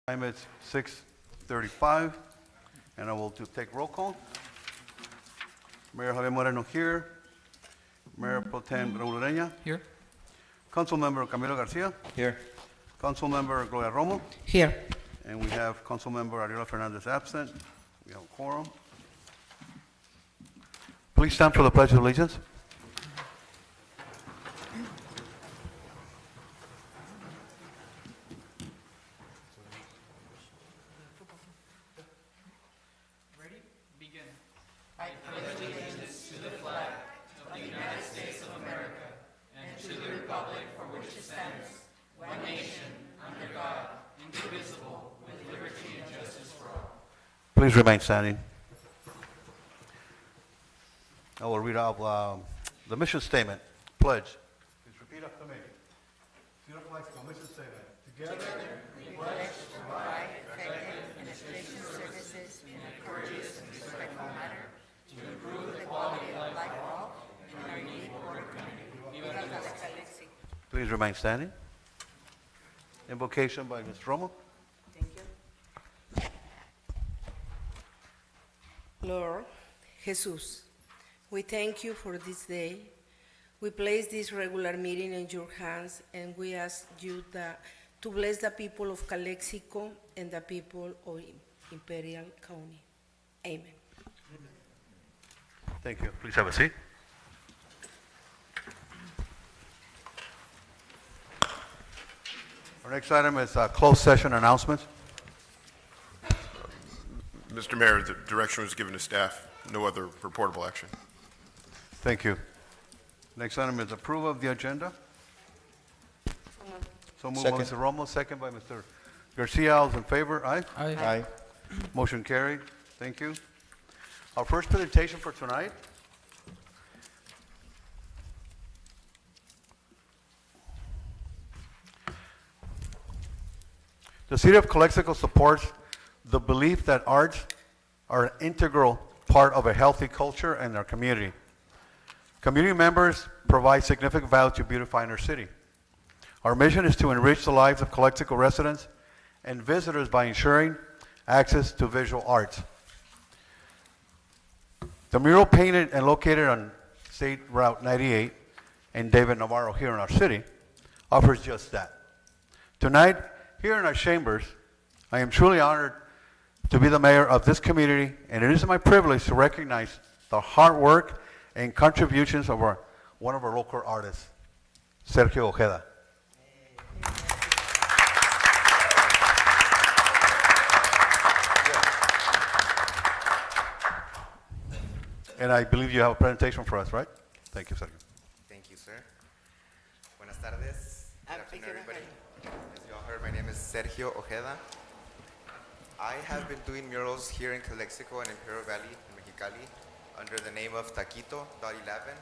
Time is 6:35, and I will take roll call. Mayor Javier Moreno here. Mayor Pro Tem Raul Ureña. Here. Councilmember Camilo Garcia. Here. Councilmember Gloria Romo. Here. And we have Councilmember Ariola Fernandez absent. We have a quorum. Please stand for the Pledge of Allegiance. Ready? Begin. Please remain standing. I will read out the mission statement, pledge. Please repeat after me. City of Calexico mission statement. Together, We pledge to provide effective administration services in a courteous and respectful manner to improve the quality of life of all in our unique border community. Viva Calexico. please remain standing. Invocation by Ms. Romo. Thank you. Lord Jesus, we thank you for this day. We place this regular meeting in your hands, and we ask you to bless the people of Calexico and the people of Imperial County. Amen. Thank you. Please have a seat. Our next item is closed session announcements. Mr. Mayor, the direction was given to staff. No other reportable action. Thank you. Next item is approval of the agenda. So moved by Mr. Romo, second by Mr. Garcia. All those in favor? Aye. Aye. Motion carried. Thank you. Our first presentation for tonight. The City of Calexico supports the belief that arts are an integral part of a healthy culture in our community. Community members provide significant value to beautifying our city. Our mission is to enrich the lives of Calexico residents and visitors by ensuring access to visual arts. The mural painted and located on State Route 98 and David Navarro here in our city offers just that. Tonight, here in our chambers, I am truly honored to be the mayor of this community, and it is my privilege to recognize the hard work and contributions of one of our local artists, Sergio Ojeda. And I believe you have a presentation for us, right? Thank you, Sergio. Thank you, sir. Buenas tardes. Good afternoon, everybody. As you all heard, my name is Sergio Ojeda. I have been doing murals here in Calexico and Imperial Valley in Mexicali under the name of Taquito.11.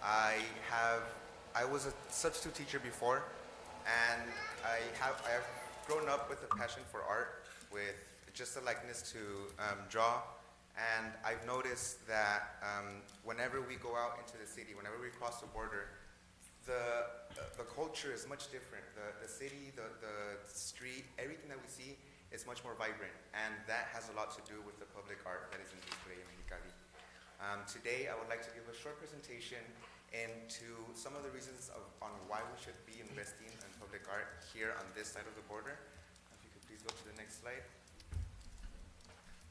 I was a substitute teacher before, and I have grown up with a passion for art, with just a likeness to draw. And I've noticed that whenever we go out into the city, whenever we cross the border, the culture is much different. The city, the street, everything that we see is much more vibrant, and that has a lot to do with the public art that is in display in Mexicali. Today, I would like to give a short presentation into some of the reasons on why we should be investing in public art here on this side of the border. If you could please go to the next slide.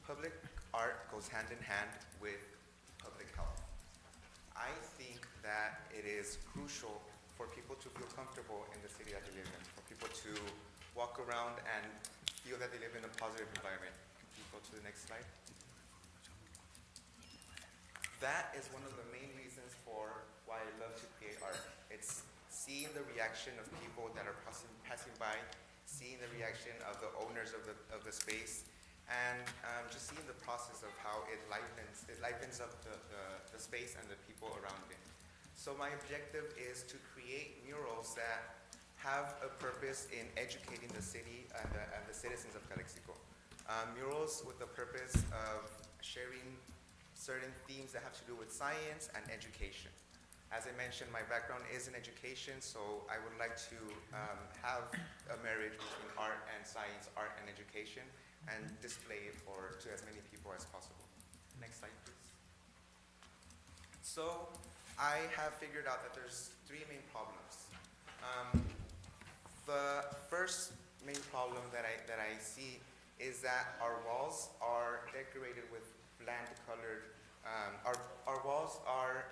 Public art goes hand in hand with public health. I think that it is crucial for people to feel comfortable in the city that they live in, for people to walk around and feel that they live in a positive environment. Can you go to the next slide? That is one of the main reasons for why I love to create art. It's seeing the reaction of people that are passing by, seeing the reaction of the owners of the space, and just seeing the process of how it livens up the space and the people around it. So my objective is to create murals that have a purpose in educating the city and the citizens of Calexico. Murals with the purpose of sharing certain themes that have to do with science and education. As I mentioned, my background is in education, so I would like to have a marriage between art and science, art and education, and display it to as many people as possible. Next slide, please. So I have figured out that there's three main problems. The first main problem that I see is that our walls are decorated with bland colored, our walls are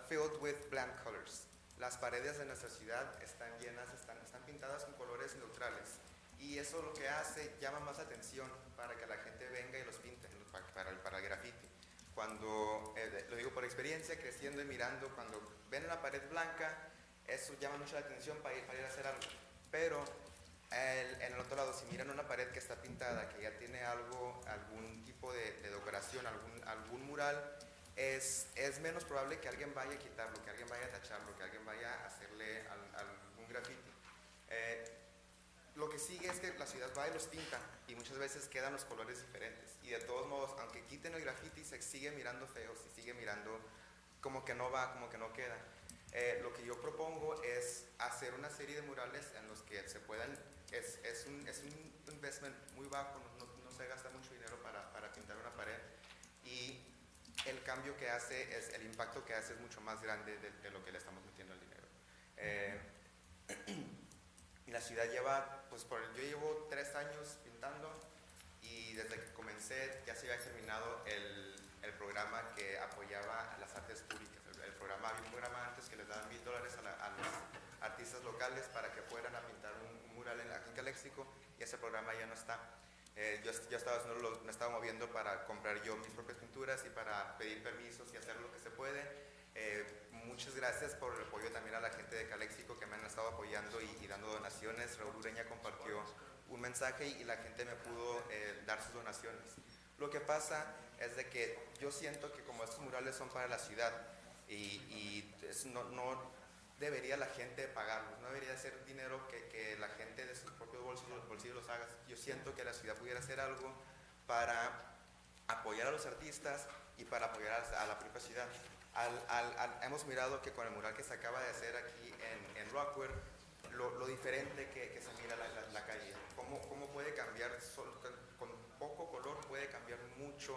filled with bland colors. Las paredes de nuestra ciudad están llenas, están pintadas con colores neutrales. Y eso lo que hace, llama más atención para que la gente venga y los pinte para el graffiti. Cuando, lo digo por experiencia, creciendo y mirando, cuando ven una pared blanca, eso llama mucho la atención para ir a hacer algo. Pero en el otro lado, si miran una pared que está pintada, que ya tiene algún tipo de decoración, algún mural, es menos probable que alguien vaya a quitarlo, que alguien vaya a tacharlo, que alguien vaya a hacerle algún graffiti. Lo que sigue es que la ciudad va y los pinta y muchas veces quedan los colores diferentes. Y de todos modos, aunque quiten el graffiti, se sigue mirando feo, se sigue mirando como que no va, como que no queda. Lo que yo propongo es hacer una serie de murales en los que se puedan, es un investment muy bajo, no se gasta mucho dinero para pintar una pared. Y el cambio que hace, el impacto que hace es mucho más grande de lo que le estamos metiendo al dinero. Y la ciudad lleva, yo llevo 3 años pintando y desde que comencé ya se había terminado el programa que apoyaba a las artes públicas. Había un programa antes que les daban $1,000 a los artistas locales para que fueran a pintar un mural aquí en Calexico, y ese programa ya no está. Yo me estaba moviendo para comprar yo mis propias pinturas y para pedir permisos y hacer lo que se puede. Muchas gracias por el apoyo también a la gente de Calexico que me han estado apoyando y dando donaciones. Raúl Ureña compartió un mensaje y la gente me pudo dar sus donaciones. Lo que pasa es de que yo siento que como estos murales son para la ciudad no debería la gente pagarlos, no debería ser dinero que la gente de sus propios bolsillos los haga. Yo siento que la ciudad pudiera hacer algo para apoyar a los artistas y para apoyar a la propia ciudad. Hemos mirado que con el mural que se acaba de hacer aquí en Rockwell, lo diferente que se mira la calle, cómo puede cambiar, con poco color puede cambiar mucho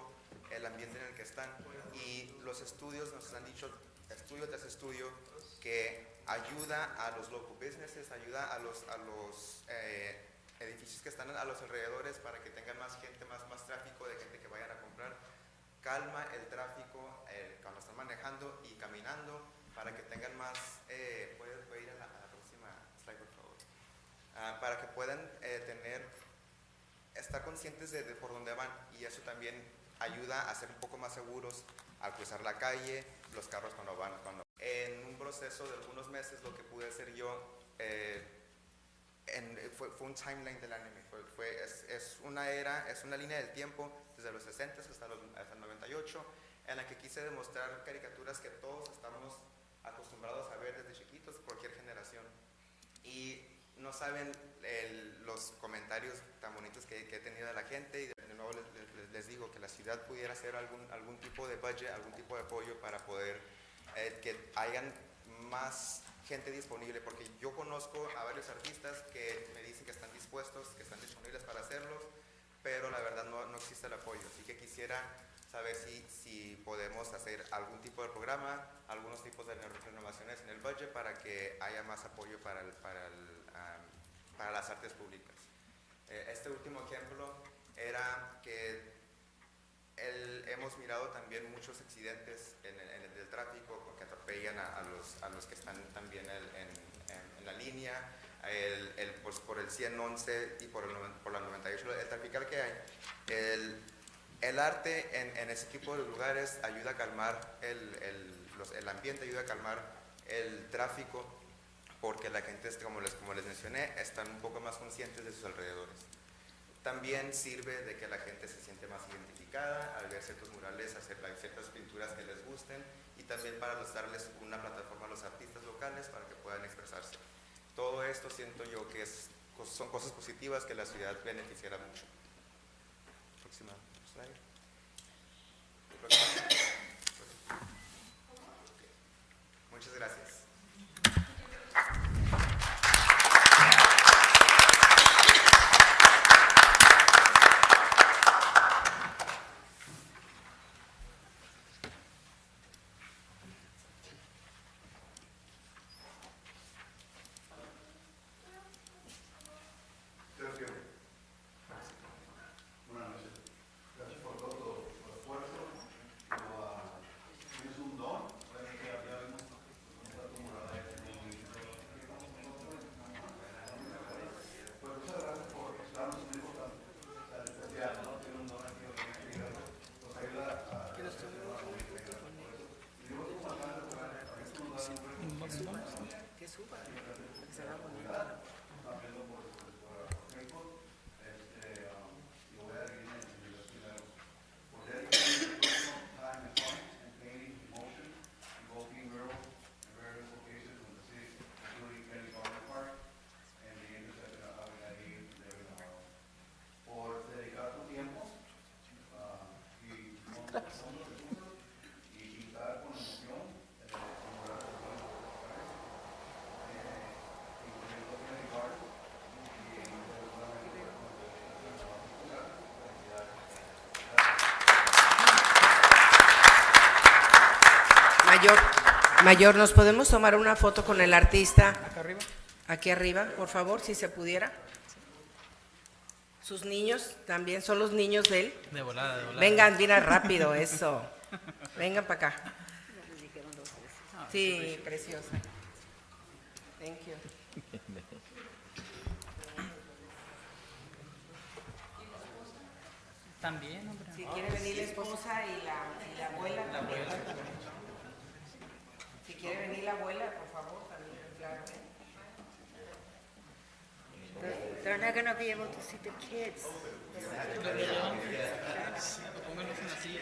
el ambiente en el que están. Y los estudios nos han dicho, estudio tras estudio, que ayuda a los local businesses, ayuda a los edificios que están a los alrededores para que tengan más gente, más tráfico de gente que vayan a comprar. Calma el tráfico cuando están manejando y caminando para que tengan más, puede ir a la próxima slide, por favor, para que puedan estar conscientes de por dónde van, y eso también ayuda a ser un poco más seguros al cruzar la calle, los carros cuando van. En un proceso de algunos meses lo que pude hacer yo fue un timeline del anime, es una línea del tiempo desde los 60 hasta el 98, en la que quise demostrar caricaturas que todos estamos acostumbrados a ver desde chiquitos, cualquier generación. Y no saben los comentarios tan bonitos que he tenido de la gente, y de nuevo les digo que la ciudad pudiera hacer algún tipo de budget, algún tipo de apoyo para poder que hayan más gente disponible, porque yo conozco a varios artistas que me dicen que están dispuestos, que están disponibles para hacerlos, pero la verdad no existe el apoyo. Así que quisiera saber si podemos hacer algún tipo de programa, algunos tipos de renovaciones en el budget para que haya más apoyo para las artes públicas. Este último ejemplo era que hemos mirado también muchos accidentes en el tráfico que atropellan a los que están también en la línea, pues por el 111 y por la 98, el trafical que hay. El arte en ese tipo de lugares ayuda a calmar el ambiente, ayuda a calmar el tráfico, porque la gente, como les mencioné, están un poco más conscientes de sus alrededores. También sirve de que la gente se siente más identificada al ver ciertos murales, hacer ciertas pinturas que les gusten, y también para darles una plataforma a los artistas locales para que puedan expresarse. Todo esto siento yo que son cosas positivas que la ciudad beneficiará mucho. Próxima slide. Mayor, ¿nos podemos tomar una foto con el artista? Acá arriba. Aquí arriba, por favor, si se pudiera. Sus niños también son los niños de él. De volada, de volada. Vengan, mira rápido, eso. Vengan para acá. Sí, preciosa. Thank you. También, hombre. Si quiere venir la esposa y la abuela. La abuela. Si quiere venir la abuela, por favor, también, claro. They're not going to be able to see the kids. Póngalos en la silla.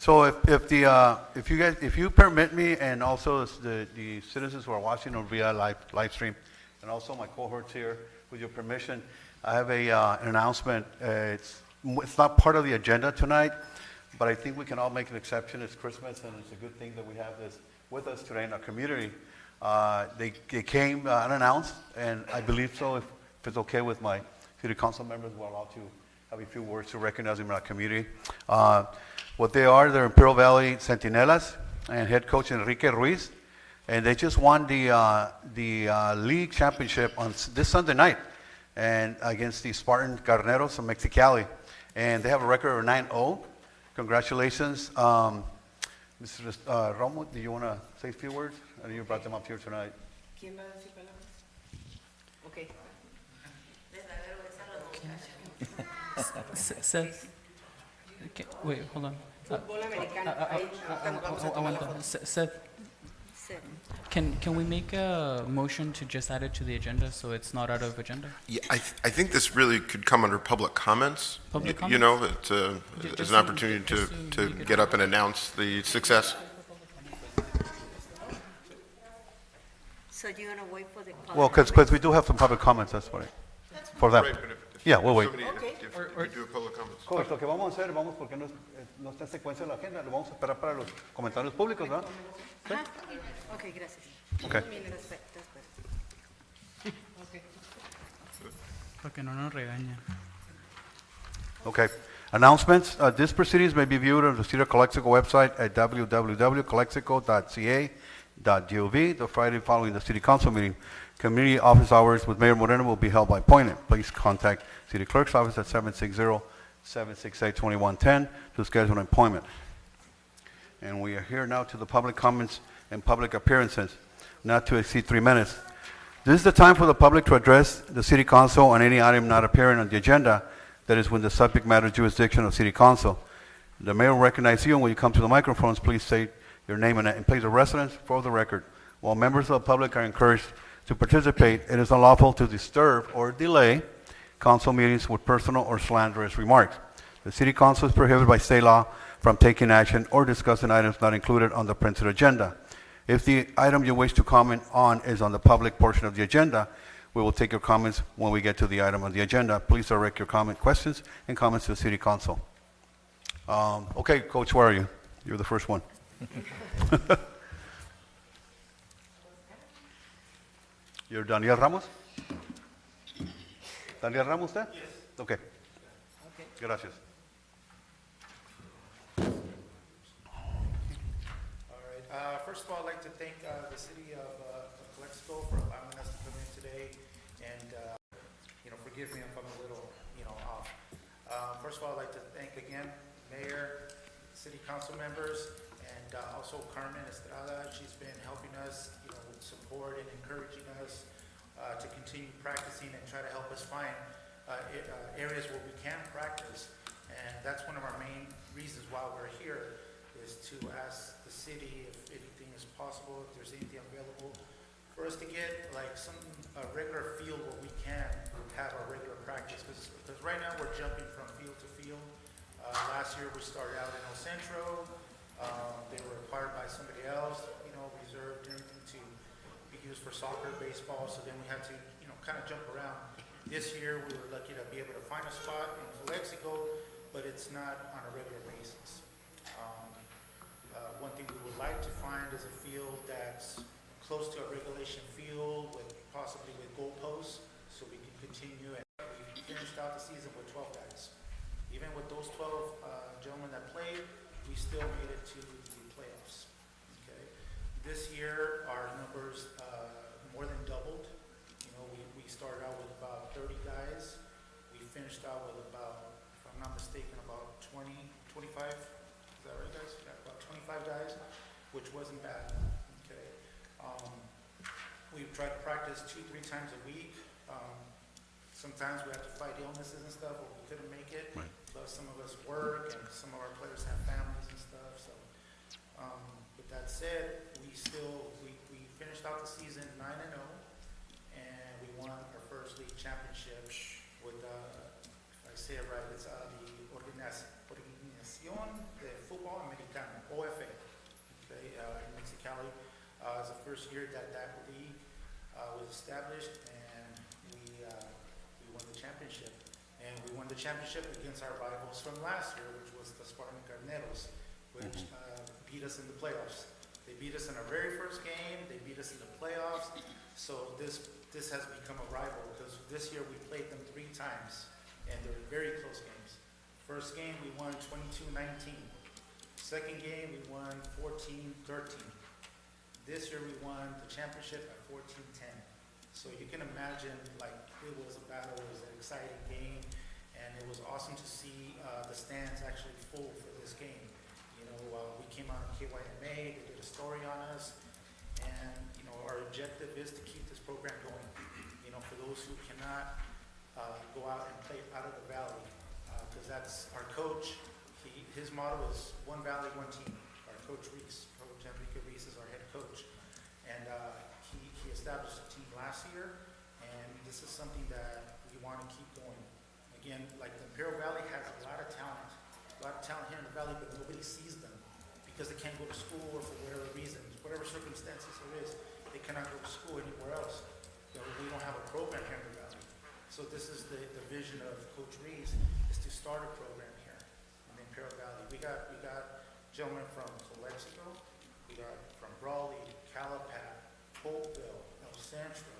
So if you permit me, and also the citizens who are watching on via live stream, and also my cohorts here, with your permission, I have an announcement. It's not part of the agenda tonight, but I think we can all make an exception. It's Christmas, and it's a good thing that we have this with us today in our community. They came unannounced, and I believe so. If it's okay with my city council members, we're allowed to have a few words to recognize them in our community. What they are, they're Imperial Valley Centinelas and head coach Enrique Ruiz, and they just won the league championship on this Sunday night, and against the Spartan Carneros of Mexicali, and they have a record of 9-0. Congratulations, Mr. Romo. Do you want to say a few words? I know you brought them up here tonight. ¿Quién va a decir palabras? Okay. Seth. Okay, wait, hold on. Fútbol americano. Ahí vamos a tomar la foto. Seth, Said. can we make a motion to just add it to the agenda so it's not out of agenda? Yeah, I think this really could come under public comments. Public You know, comments? it's Just an opportunity just to you could- get up and announce the success. So you're going to wait for the public? Well, because we do have some public comments, that's what for them. Right, but if Yeah, we'll wait. somebody- if you do a public comments. Coach, lo que vamos a hacer, porque no está en secuencia en la agenda, lo vamos a esperar para los comentarios públicos, ¿verdad? Ajá. Ok, gracias. Okay. Para que no nos regañen. Okay. Announcements. These proceedings may be viewed on the City of Calexico website at www.calexico.ca.gov the Friday following the City Council meeting. Community office hours with Mayor Moreno will be held by appointment. Please contact City Clerk's office at 760-768-2110 to schedule an appointment. And we are here now to the public comments and public appearances, not to exceed 3 minutes. This is the time for the public to address the City Council on any item not appearing on the agenda that is within the subject matter jurisdiction of City Council. The mayor will recognize you, and when you come to the microphones, please state your name and place of residence for the record. While members of the public are encouraged to participate, it is unlawful to disturb or delay council meetings with personal or slanderous remarks. The City Council is prohibited by state law from taking action or discussing items not included on the printed agenda. If the item you wish to comment on is on the public portion of the agenda, we will take your comments when we get to the item on the agenda. Please direct your questions and comments to the City Council. Okay, Coach, where are you? You're the first one. You're Daniel Ramos? Daniel Ramos, usted? Yes. Okay. Gracias. All right. First of all, I'd like to thank the city of Calexico for allowing us to come in today, and forgive me if I'm a little off. First of all, I'd like to thank again Mayor, City Council members, and also Carmen Estrada. She's been helping us, with support and encouraging us to continue practicing and try to help us find areas where we can practice. And that's one of our main reasons why we're here, is to ask the city if anything is possible, if there's anything available for us to get like a regular field where we can have our regular practice. Because right now we're jumping from field to field. Last year we started out in El Centro. They were acquired by somebody else, reserved and everything to be used for soccer, baseball. So then we had to, kind of jump around. This year we were lucky to be able to find a spot in Calexico, but it's not on a regular basis. One thing we would like to find is a field that's close to a regulation field, possibly with goalposts, so we can continue. And we finished out the season with 12 guys. Even with those 12 gentlemen that played, we still made it to the playoffs. Okay. This year, our numbers more than doubled. We started out with about 30 guys. We finished out with about, if I'm not mistaken, about 20, 25. Is that right, guys? Yeah, about 25 guys, which wasn't bad. Okay. We've tried to practice 2-3 times a week. Sometimes we have to fight illnesses and stuff, but we couldn't make it. Right. Plus, some of us work, and some of our players have families and stuff. So, with that said, we finished out the season 9-0, and we won our first league championship with, if I say it right, it's the Organización de Fútbol Americano, OFA. Okay, in Mexicali. It's the first year that league was established, and we won the championship. And we won the championship against our rivals from last year, which was the Spartan Carneros, which beat us in the playoffs. They beat us in our very first game. They beat us in the playoffs. So this has become a rival, because this year we played them 3 times, and they're very close games. First game we won 22-19. Second game we won 14-13. This year we won the championship at 14-10. So you can imagine, it was a battle, it was an exciting game, and it was awesome to see the stands actually full for this game. We came out on KYMA, they did a story on us, and our objective is to keep this program going. For those who cannot go out and play out of the valley, because that's our coach. His motto is one valley, one team. Our coach Reese, Coach Enrique Reese, is our head coach, and he established a team last year, and this is something that we want to keep going. Again, like the Imperial Valley has a lot of talent here in the valley, but nobody sees them because they can't go to school, or for whatever reasons, whatever circumstances there is, they cannot go to school anywhere else. We don't have a program here in the valley. So this is the vision of Coach Reese, is to start a program here in the Imperial Valley. We got gentlemen from Calexico, we got from Brawley, Calapat, Hopeville, El Centro.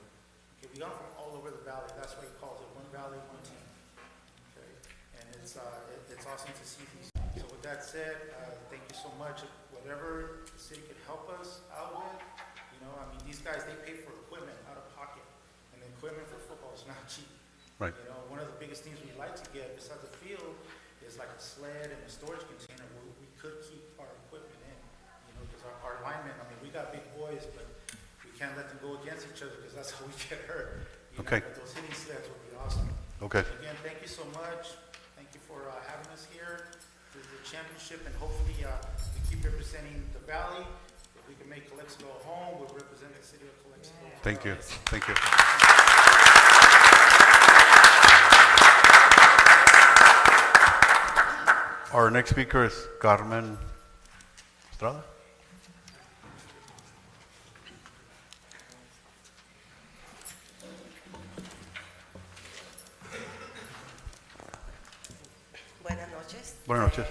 Okay, we got from all over the valley. That's why he calls it one valley, one team. Okay, and it's awesome to see these. So with that said, thank you so much. Whatever the city could help us out with, these guys, they pay for equipment out of pocket, and the equipment for football is not cheap. Right. One of the biggest things we'd like to get, besides the field, is like a sled and a storage container where we could keep our equipment in. Because our linemen, we got big boys, but we can't let them go against each other, because that's how we get hurt. Okay. But those hitting sleds would be awesome. Okay. Again, thank you so much. Thank you for having us here. This is the championship, and hopefully we keep representing the valley. If we can make Calexico a home, we'll represent the city of Calexico. Thank you. Thank you. Our next speaker is Carmen Estrada. Buenas noches. Buenas noches.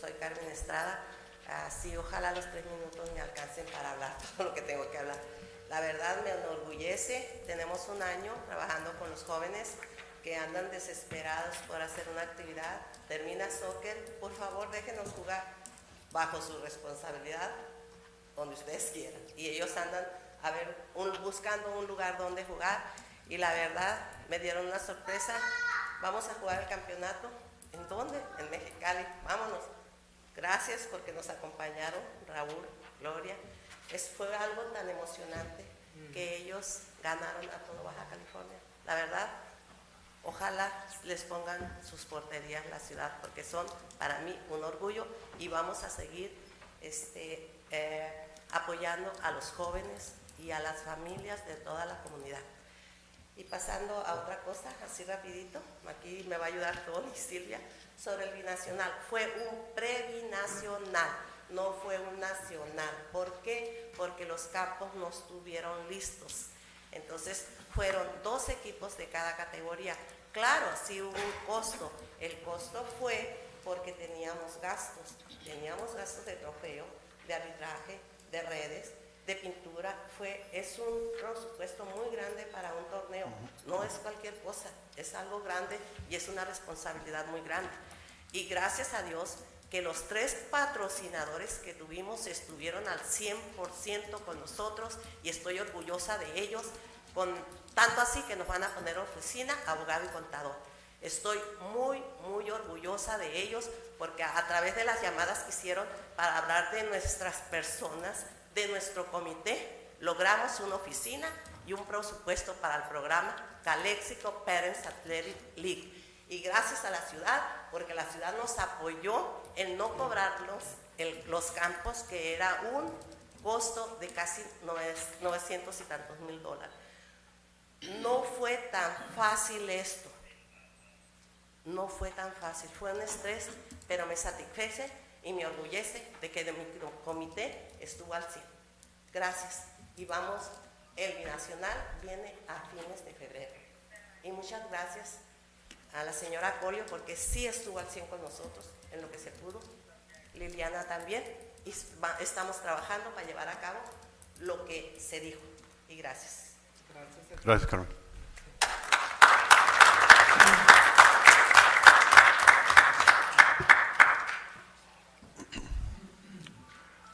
Soy Carmen Estrada. Sí, ojalá los 3 minutos me alcancen para hablar todo lo que tengo que hablar. La verdad me enorgullece. Tenemos un año trabajando con los jóvenes que andan desesperados por hacer una actividad. Termina soccer, por favor déjenos jugar bajo su responsabilidad, donde ustedes quieran. Y ellos andan buscando un lugar donde jugar. Y la verdad me dieron una sorpresa. Vamos a jugar el campeonato. ¿En dónde? En Mexicali. Vámonos. Gracias porque nos acompañaron, Raúl, Gloria. Fue algo tan emocionante que ellos ganaron a todo Baja California. La verdad, Ojalá les pongan sus porterías en la ciudad, porque son para mí un orgullo y vamos a seguir apoyando a los jóvenes y a las familias de toda la comunidad. Y pasando a otra cosa, así rapidito, aquí me va a ayudar Tony, Silvia, sobre el binacional. Fue un prebinacional, no fue un nacional. ¿Por qué? Porque los campos no estuvieron listos. Entonces, fueron 2 equipos de cada categoría. Claro, sí hubo un costo. El costo fue porque teníamos gastos. Teníamos gastos de trofeo, de arbitraje, de redes, de pintura. Es un presupuesto muy grande para un torneo. No es cualquier cosa, es algo grande y es una responsabilidad muy grande. Y gracias a Dios que los 3 patrocinadores que tuvimos estuvieron al 100% con nosotros y estoy orgullosa de ellos, tanto así que nos van a poner oficina, abogado y contador. Estoy muy, muy orgullosa de ellos porque a través de las llamadas que hicieron para hablar de nuestras personas, de nuestro comité, logramos una oficina y un presupuesto para el programa Calexico Parents Athletic League. Y gracias a la ciudad, porque la ciudad nos apoyó en no cobrarnos los campos, que era un costo de casi 900 y tantos mil dólares. No fue tan fácil esto. No fue tan fácil, fue un estrés, pero me satisface y me orgullece de que mi comité estuvo al 100. Gracias. Y vamos, el binacional viene a fines de febrero. Y muchas gracias a la señora Corio, porque sí estuvo al 100 con nosotros en lo que se pudo. Liliana también. Y estamos trabajando para llevar a cabo lo que se dijo. Y gracias. Gracias, Carmen.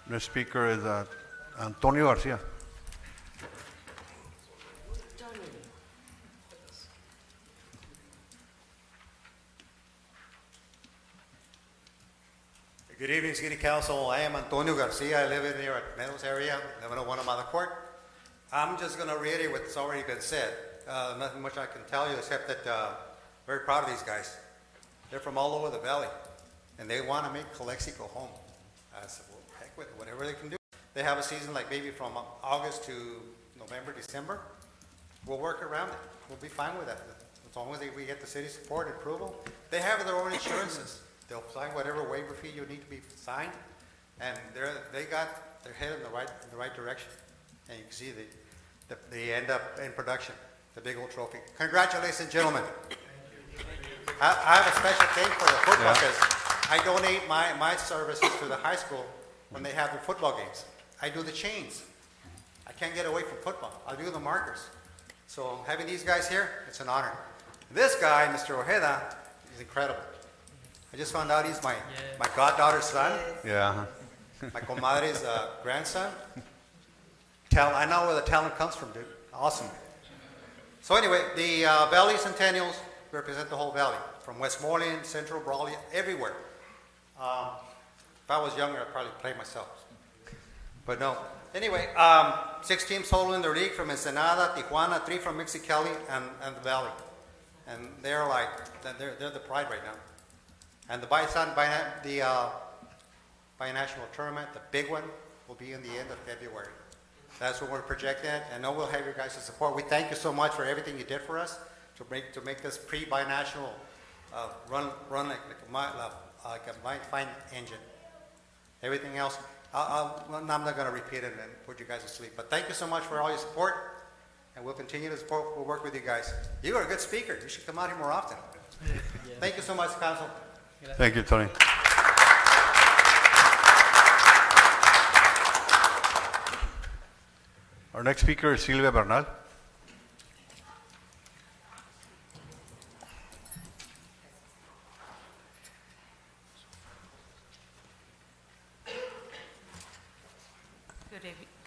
Next speaker is Antonio Garcia. Good evening, City Council. I am Antonio Garcia. I live in here at Meadows area, 1101 Amada Court. I'm just going to reiterate what's already been said. Nothing much I can tell you except that very proud of these guys. They're from all over the valley, and they want to make Calexico home. I said, well, heck with it, whatever they can do. They have a season like maybe from August to November, December. We'll work around it. We'll be fine with that. As long as we get the city support and approval. They have their own insurances. They'll sign whatever waiver fee you need to be signed, and they got their head in the right direction. And you can see they end up in production, the big old trophy. Congratulations, gentlemen. I have a special thing for the football because I donate my services to the high school when they have their football games. I do the chains. I can't get away from football. I do the markers. So having these guys here, it's an honor. This guy, Mr. Ojeda, is incredible. I just found out he's my goddaughter's son. Yeah. My comadre's grandson. I know where the talent comes from, dude. Awesome. So anyway, the Valley Centennials represent the whole valley, from Westmoreland, Central, Brawley, everywhere. If I was younger, I'd probably play myself. But no. Anyway, 6 teams total in the league from Ensenada, Tijuana, 3 from Mexicali, and the Valley. And they're the pride right now. And the binational tournament, the big one, will be in the end of February. That's what we're projecting, and I know we'll have your guys' support. We thank you so much for everything you did for us to make this pre-binational run like a fine engine. Everything else, I'm not going to repeat it and put you guys to sleep. But thank you so much for all your support, and we'll continue to support. We'll work with you guys. You are a good speaker. You should come out here more often. Thank you so much, Council. Thank you, Tony. Our next speaker is Silvia Bernal.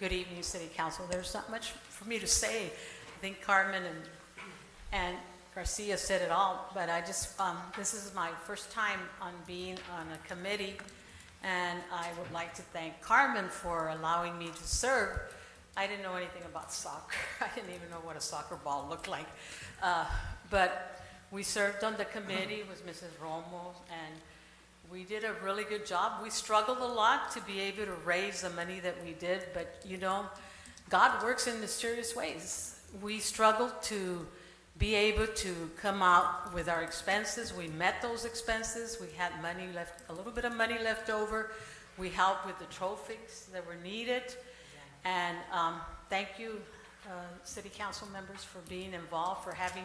Good evening, City Council. There's not much for me to say. I think Carmen and Garcia said it all, but I just, this is my first time on being on a committee, and I would like to thank Carmen for allowing me to serve. I didn't know anything about soccer. I didn't even know what a soccer ball looked like. But We served on the committee with Mrs. Romo, and we did a really good job. We struggled a lot to be able to raise the money that we did, but you know, God works in mysterious ways. We struggled to be able to come out with our expenses. We met those expenses. We had money left, a little bit of money left over. We helped with the trophies that were needed. And thank you, city council members, for being involved, for having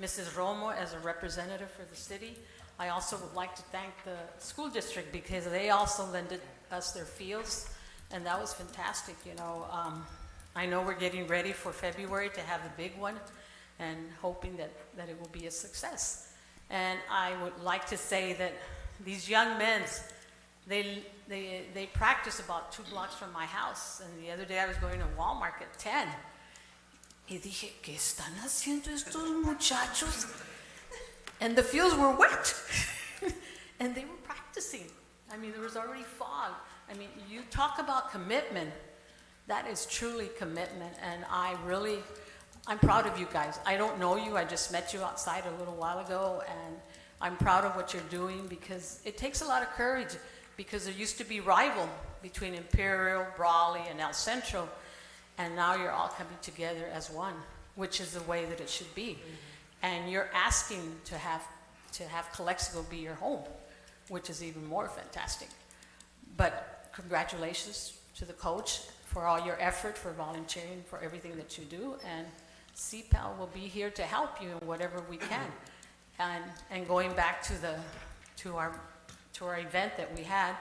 Mrs. Romo as a representative for the city. I also would like to thank the school district because they also lended us their fields, and that was fantastic. You know, I know we're getting ready for February to have the big one, and hoping that it will be a success. And I would like to say that these young men, they practice about 2 blocks from my house, and the other day I was going to Walmart at 10. Y dije, ¿qué están haciendo estos muchachos? And the fields were wet. And they were practicing. I mean, there was already fog. I mean, you talk about commitment. That is truly commitment. And I'm proud of you guys. I don't know you. I just met you outside a little while ago. And I'm proud of what you're doing because it takes a lot of courage, because there used to be rival between Imperial, Brawley, and El Centro. And now you're all coming together as one, which is the way that it should be. And you're asking to have Calexico be your home, which is even more fantastic. But congratulations to the coach for all your effort, for volunteering, for everything that you do. And CPAL will be here to help you in whatever we can. And going back to our event that we had,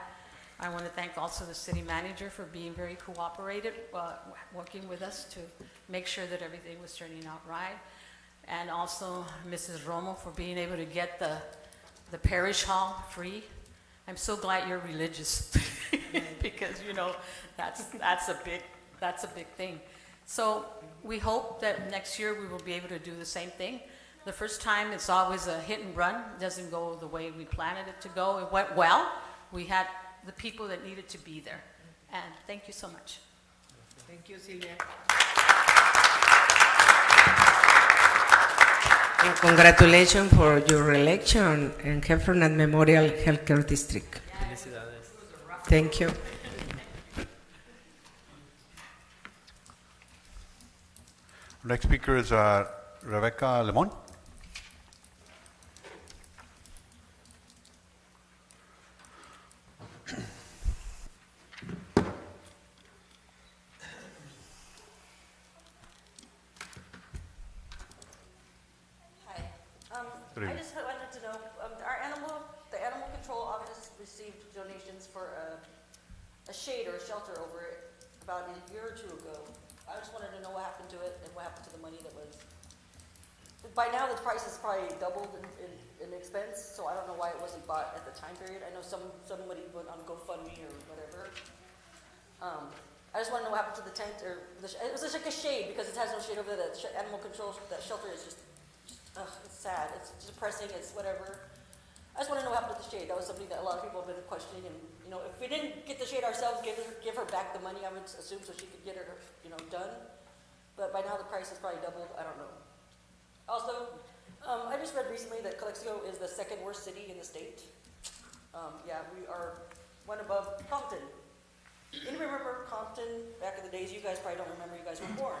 I want to thank also the city manager for being very cooperative, working with us to make sure that everything was turning out right. And also Mrs. Romo for being able to get the parish hall free. I'm so glad you're religious because, you know, that's a big thing. So we hope that next year we will be able to do the same thing. The first time it's always a hit and run. It doesn't go the way we planned it to go. It went well. We had the people that needed to be there. And thank you so much. Thank you, Silvia. And congratulations for your election in Heffernan Memorial Healthcare District. Thank you. Next speaker is Rebecca Lemon. I just wanted to know, the animal control office received donations for a shade or a shelter over it about a year or 2 ago. I just wanted to know what happened to it and what happened to the money that was. By now the price has probably doubled in expense, so I don't know why it wasn't bought at the time period. I know somebody went on GoFundMe or whatever. I just want to know what happened to the tent, or it was just like a shade because it has no shade over there. The animal control, that shelter is just it's sad, it's depressing, it's whatever. I just want to know what happened to the shade. That was something that a lot of people have been questioning, and you know, if we didn't get the shade ourselves, give her back the money, I would assume, so she could get her, you know, done. But by now the price has probably doubled, I don't know. Also, I just read recently that Calexico is the 2nd worst city in the state. Yeah, we are one above Compton. Anybody remember Compton back in the days? You guys probably don't remember, you guys were born.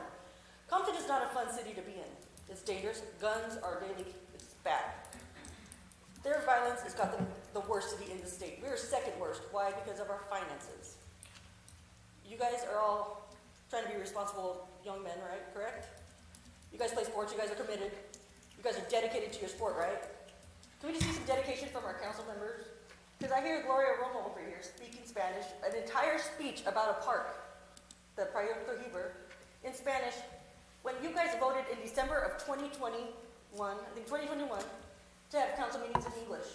Compton is not a fun city to be in. It's dangerous. Guns are daily. It's bad. Their violence has got them the worst city in the state. We are 2nd worst. Why? Because of our finances. You guys are all trying to be responsible young men, right? Correct? You guys play sports. You guys are committed. You guys are dedicated to your sport, right? Can we just see some dedication from our council members? Because I hear Gloria Romo over here speaking Spanish, an entire speech about a park, the Proyecto Heber, in Spanish, when you guys voted in December of 2021, I think 2021, to have council meetings in English.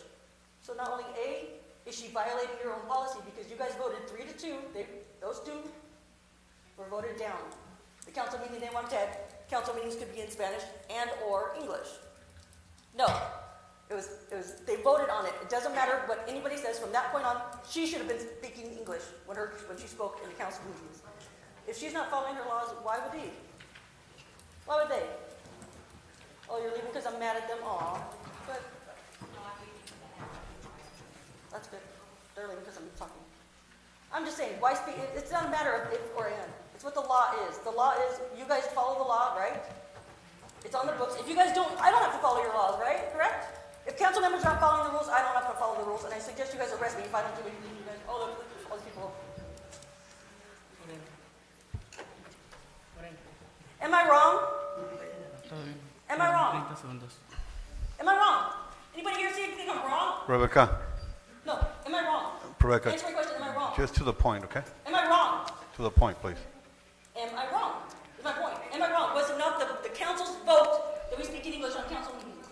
So not only A, is she violating your own policy because you guys voted 3-2, those 2 were voted down. The council meeting they wanted to have, council meetings could be in Spanish and or English. No, they voted on it. It doesn't matter what anybody says from that point on, she should have been speaking English when she spoke in the council meetings. If she's not following her laws, why would they? Why would they? Oh, you're leaving because I'm mad at them? Aw. good. That's good. They're leaving because I'm talking. I'm just saying, why speak, it's not a matter of if or and. It's what the law is. The law is, you guys follow the law, right? It's on the books. If you guys don't, I don't have to follow your laws, right? Correct? If council members are not following the rules, I don't have to follow the rules, and I suggest you guys arrest me if I don't do anything. You guys, oh, look, all these people. Am I wrong? Am I wrong? 30 segundos. Am I wrong? Anybody here see anything I'm wrong? Rebecca, No. Am I wrong? Rebecca, Answer my question. Am I wrong? just to the point, okay? Am I wrong? To the point, please. Am I wrong? Is my point. Am I wrong? Was it not the council's vote that we speak in English on council meetings?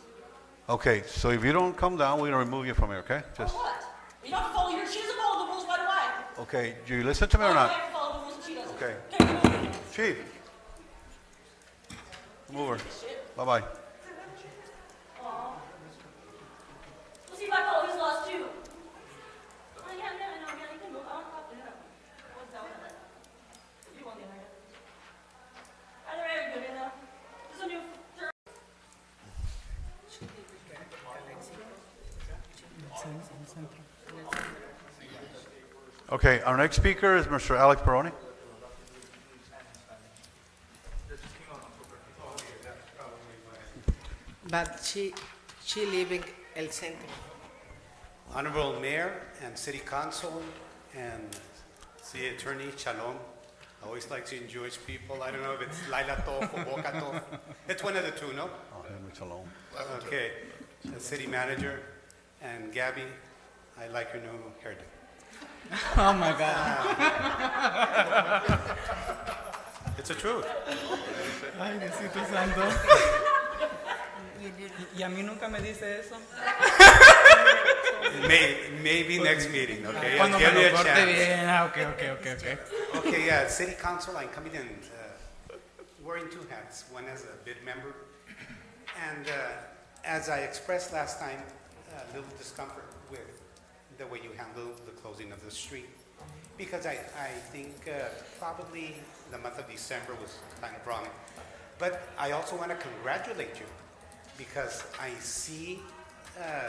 Okay, so if you don't come down, we're gonna remove you from here, okay? Or what? You don't have to follow her. She doesn't follow the rules. Why do I? Okay, do you listen to me or Why do I not? have to follow the rules and she doesn't? Okay. Okay, move. Chief. Move her. Bye-bye. Let's see if I follow his laws too. Oh, yeah, you can move. I don't have to. What's that one? You want the other? Either way, I'm good enough. This is a new. Okay, our next speaker is Mr. Alex Peroni. But she living El Centro. Honorable Mayor and City Council and City Attorney, Shalom. I always like to enjoy people. I don't know if it's Laila Tof or Boca Tof. It's one of the two, no? Oh, leave me alone. Okay. The City Manager and Gabby, I like your new hairdo. Oh my God. It's the truth. Ay, Diosito Santo. Y a mí nunca me dice eso. Maybe next meeting, okay? Cuando Give me me a lo corte chance. bien. Ah, okay. Okay, yeah, City Council, I'm coming in wearing two hats, one as a bid member, and as I expressed last time, a little discomfort with the way you handle the closing of the street, because I think probably the month of December was kind of wrong. But I also want to congratulate you, because I see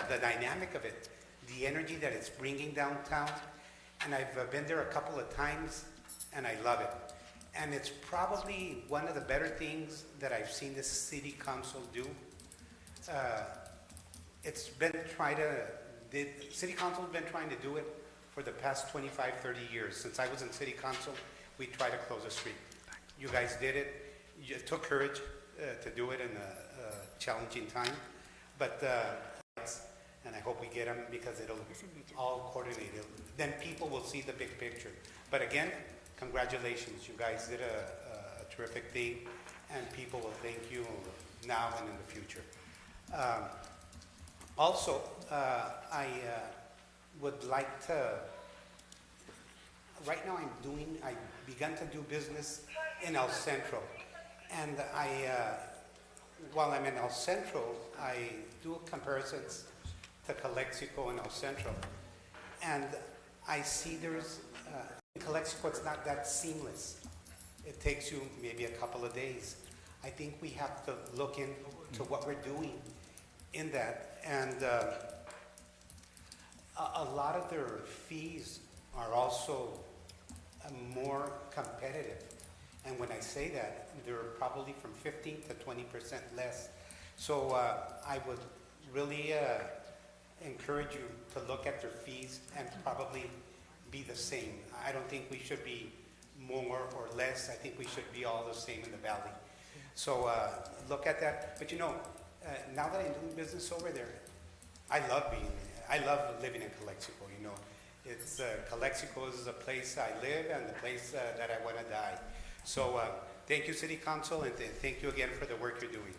the dynamic of it, the energy that it's bringing downtown, and I've been there a couple of times, and I love it. And it's probably one of the better things that I've seen the city council do. City council has been trying to do it for the past 25, 30 years. Since I was in city council, we tried to close the street. You guys did it. It took courage to do it in a challenging time. But, and I hope we get them because it'll all coordinate. Then people will see the big picture. But again, congratulations. You guys did a terrific thing, and people will thank you now and in the future. Also, I would like to, right now I begun to do business in El Centro. And while I'm in El Centro, I do comparisons to Calexico and El Centro. And I see in Calexico, it's not that seamless. It takes you maybe a couple of days. I think we have to look into what we're doing in that. And a lot of their fees are also more competitive. And when I say that, they're probably from 15 to 20% less. So I would really encourage you to look at their fees and probably be the same. I don't think we should be more or less. I think we should be all the same in the valley. So look at that. But now that I'm doing business over there, I love living in Calexico, It's Calexico is the place I live and the place that I want to die. So thank you, City Council, and thank you again for the work you're doing.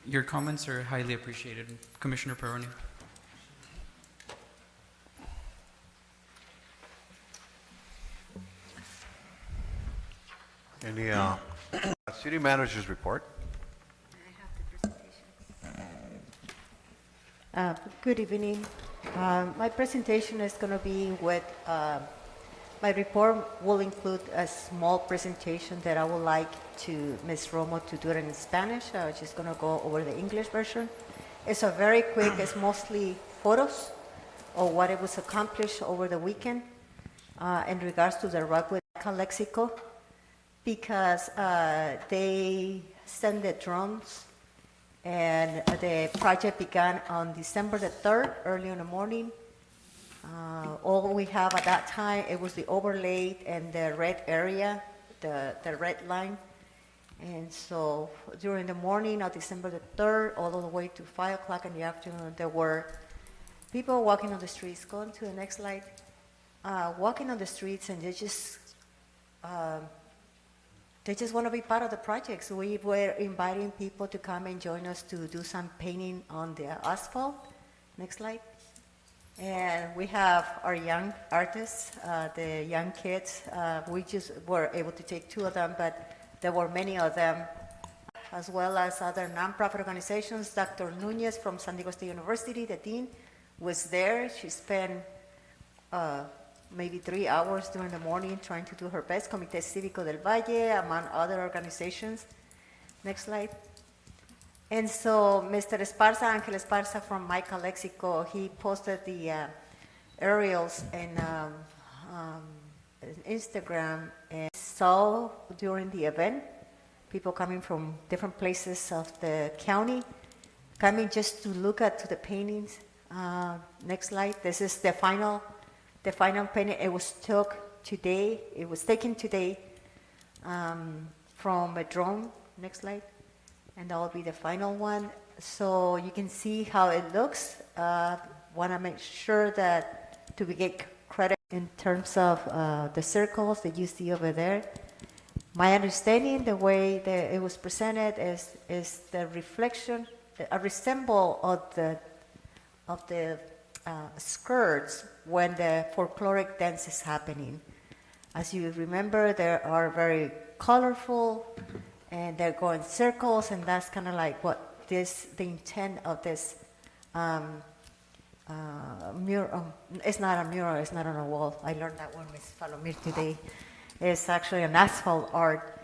Your comments are highly appreciated, Commissioner Peroni. Any city manager's report? Good evening. My presentation is going to be with, my report will include a small presentation that I would like to Ms. Romo to do it in Spanish. I'm just going to go over the English version. It's a very quick, it's mostly photos of what it was accomplished over the weekend in regards to the rock with Calexico, because they sent the drones, and the project began on December the 3rd, early in the morning. All we have at that time, it was the overlay and the red area, the red line. And so during the morning of December the 3rd, all the way to 5 o'clock in the afternoon, there were people walking on the streets. Going to the next slide. Walking on the streets, and they just want to be part of the project. So we were inviting people to come and join us to do some painting on the asphalt. Next slide. And we have our young artists, the young kids. We just were able to take 2 of them, but there were many of them, as well as other nonprofit organizations. Dr. Nunez from San Diego State University, the dean, was there. She spent maybe 3 hours during the morning trying to do her best. Comité Cívico del Valle, among other organizations. Next slide. And so Mr. Esparza, Angel Esparza from My Calexico, he posted the aerials in Instagram, and saw during the event people coming from different places of the county, coming just to look at the paintings. Next slide. This is the final painting. It was taken today from a drone. Next slide. And that will be the final one. So you can see how it looks. Want to make sure that to get credit in terms of the circles that you see over there. My understanding, the way that it was presented, is the reflection, a resemble of the skirts when the folkloric dance is happening. As you remember, they are very colorful, and they're going circles, and that's kind of like what the intent of this mural. It's not a mural, it's not on a wall. I learned that one, Ms. Falomir, today. It's actually an asphalt art.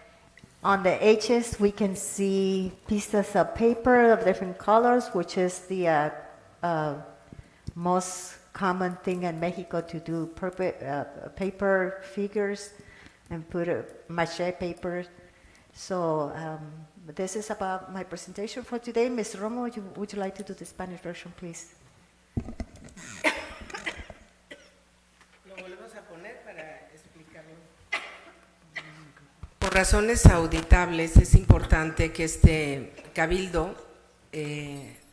On the edges, we can see pieces of paper of different colors, which is the most common thing in Mexico to do paper figures and put mache paper. So this is about my presentation for today. Ms. Romo, would you like to do the Spanish version, please? Por razones auditables, es importante que este cabildo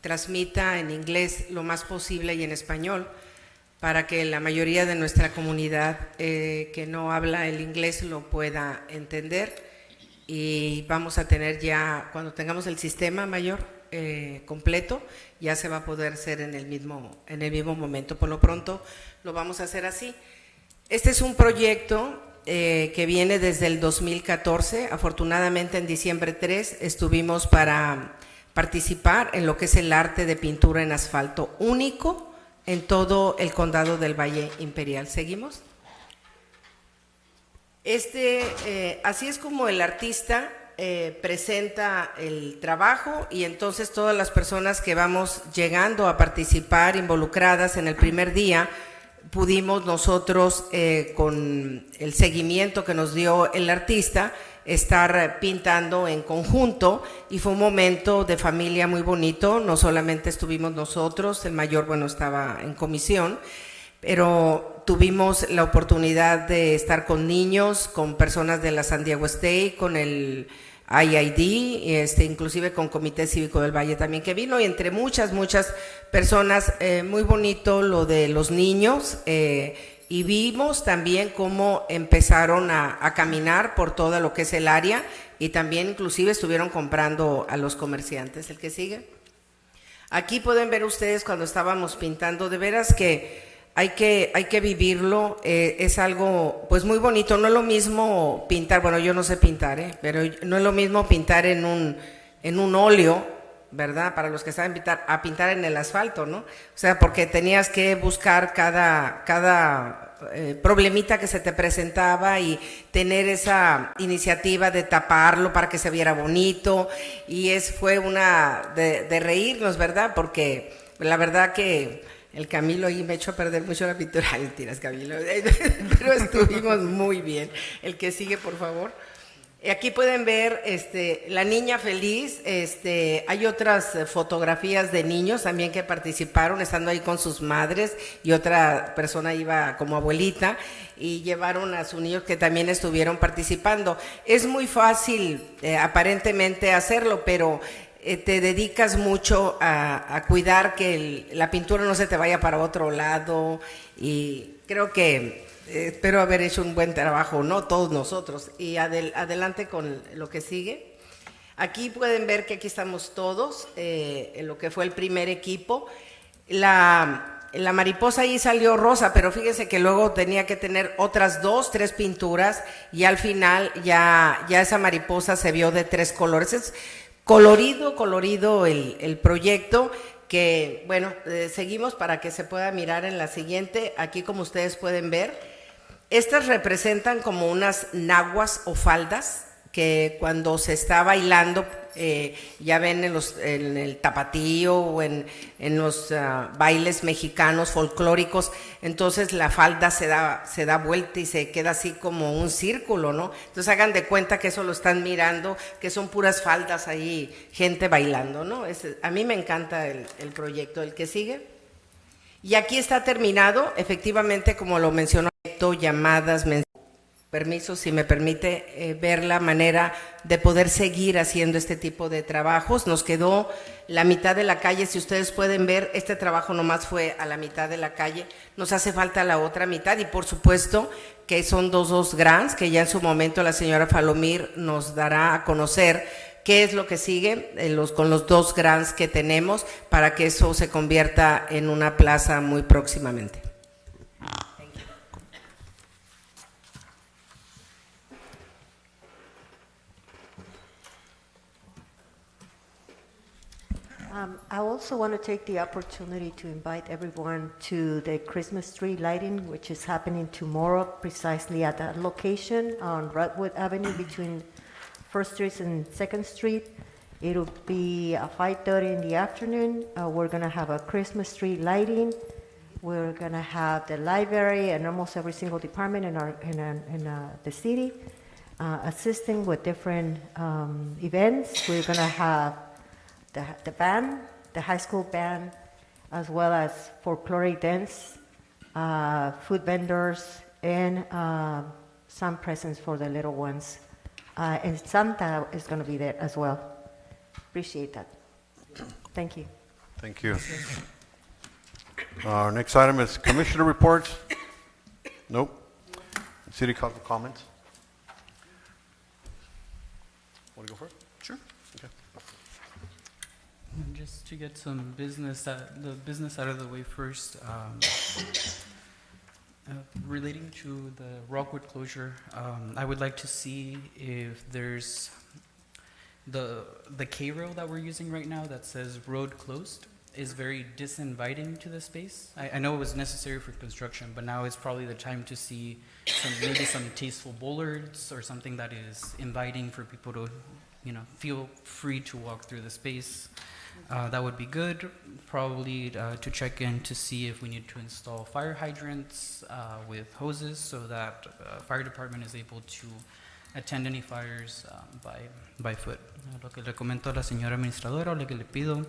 transmita en inglés lo más posible y en español, para que la mayoría de nuestra comunidad que no habla el inglés lo pueda entender. Y vamos a tener ya, cuando tengamos el sistema mayor completo, ya se va a poder hacer en el mismo momento. Por lo pronto lo vamos a hacer así. Este es un proyecto que viene desde el 2014. Afortunadamente en diciembre 3 estuvimos para participar en lo que es el arte de pintura en asfalto único en todo el condado del Valle Imperial. ¿Seguimos? Así es como el artista presenta el trabajo, y entonces todas las personas que vamos llegando a participar, involucradas en el primer día, pudimos nosotros, con el seguimiento que nos dio el artista, estar pintando en conjunto, y fue un momento de familia muy bonito. No solamente estuvimos nosotros, el mayor, bueno, estaba en comisión, pero tuvimos la oportunidad de estar con niños, con personas de la San Diego State, con el IID, inclusive con Comité Cívico del Valle también que vino, y entre muchas personas. Muy bonito lo de los niños, y vimos también cómo empezaron a caminar por todo lo que es el área, y también inclusive estuvieron comprando a los comerciantes. El que sigue. Aquí pueden ver ustedes cuando estábamos pintando, de veras que hay que vivirlo. Es algo pues muy bonito. No es lo mismo pintar, bueno, yo no sé pintar, pero no es lo mismo pintar en un óleo, ¿verdad? Para los que saben pintar, a pintar en el asfalto, ¿no? O sea, porque tenías que buscar cada problemita que se te presentaba y tener esa iniciativa de taparlo para que se viera bonito, y fue una de reírnos, ¿verdad? Porque la verdad que el Camilo ahí me echó a perder mucho la pintura. Ay, mentiras, Camilo, pero estuvimos muy bien. El que sigue, por favor. Aquí pueden ver la niña feliz. Hay otras fotografías de niños también que participaron, estando ahí con sus madres, y otra persona iba como abuelita y llevaron a sus niños que también estuvieron participando. Es muy fácil aparentemente hacerlo, pero te dedicas mucho a cuidar que la pintura no se te vaya para otro lado, y creo que espero haber hecho un buen trabajo, ¿no? Todos nosotros. Y adelante con lo que sigue. Aquí pueden ver que aquí estamos todos, en lo que fue el primer equipo. La mariposa ahí salió rosa, pero fíjense que luego tenía que tener otras 2, 3 pinturas, y al final ya esa mariposa se vio de 3 colores. Es colorido el proyecto, que bueno, seguimos para que se pueda mirar en la siguiente. Aquí, como ustedes pueden ver, estas representan como unas naguas o faldas que cuando se está bailando, ya ven en el tapatío o en los bailes mexicanos folclóricos, entonces la falda se da vuelta y se queda así como un círculo, ¿no? Entonces hagan de cuenta que eso lo están mirando, que son puras faldas ahí, gente bailando, ¿no? A mí me encanta el proyecto. El que sigue. Y aquí está terminado, efectivamente, como lo mencionó, llamadas, permiso, si me permite ver la manera de poder seguir haciendo este tipo de trabajos. Nos quedó la mitad de la calle, si ustedes pueden ver, este trabajo nomás fue a la mitad de la calle, nos hace falta la otra mitad, y por supuesto que son dos grants, que ya en su momento la señora Falomir nos dará a conocer qué es lo que sigue con los 2 grants que tenemos, para que eso se convierta en una plaza muy próximamente. I also want to take the opportunity to invite everyone to the Christmas tree lighting, which is happening tomorrow precisely at that location on Redwood Avenue between 1st Street and 2nd Street. It'll be at 5:30 in the afternoon. We're going to have a Christmas tree lighting. We're going to have the library and almost every single department in the city assisting with different events. We're going to have the band, the high school band, as well as folkloric dance, food vendors, and some presents for the little ones. And Santa is going to be there as well. Appreciate that. Thank you. Thank you. Our next item is commissioner reports. Nope. City council comments. Want to go first? Sure. Okay. Just to get the business out of the way first, relating to the Rockwood closure, I would like to see if there's the K-rail that we're using right now that says road closed is very disinviting to the space. I know it was necessary for construction, but now is probably the time to see maybe some tasteful bollards or something that is inviting for people to, feel free to walk through the space. That would be good. Probably to check in to see if we need to install fire hydrants with hoses so that fire department is able to attend any fires by foot. Lo que le comento a la señora administradora, lo que le pido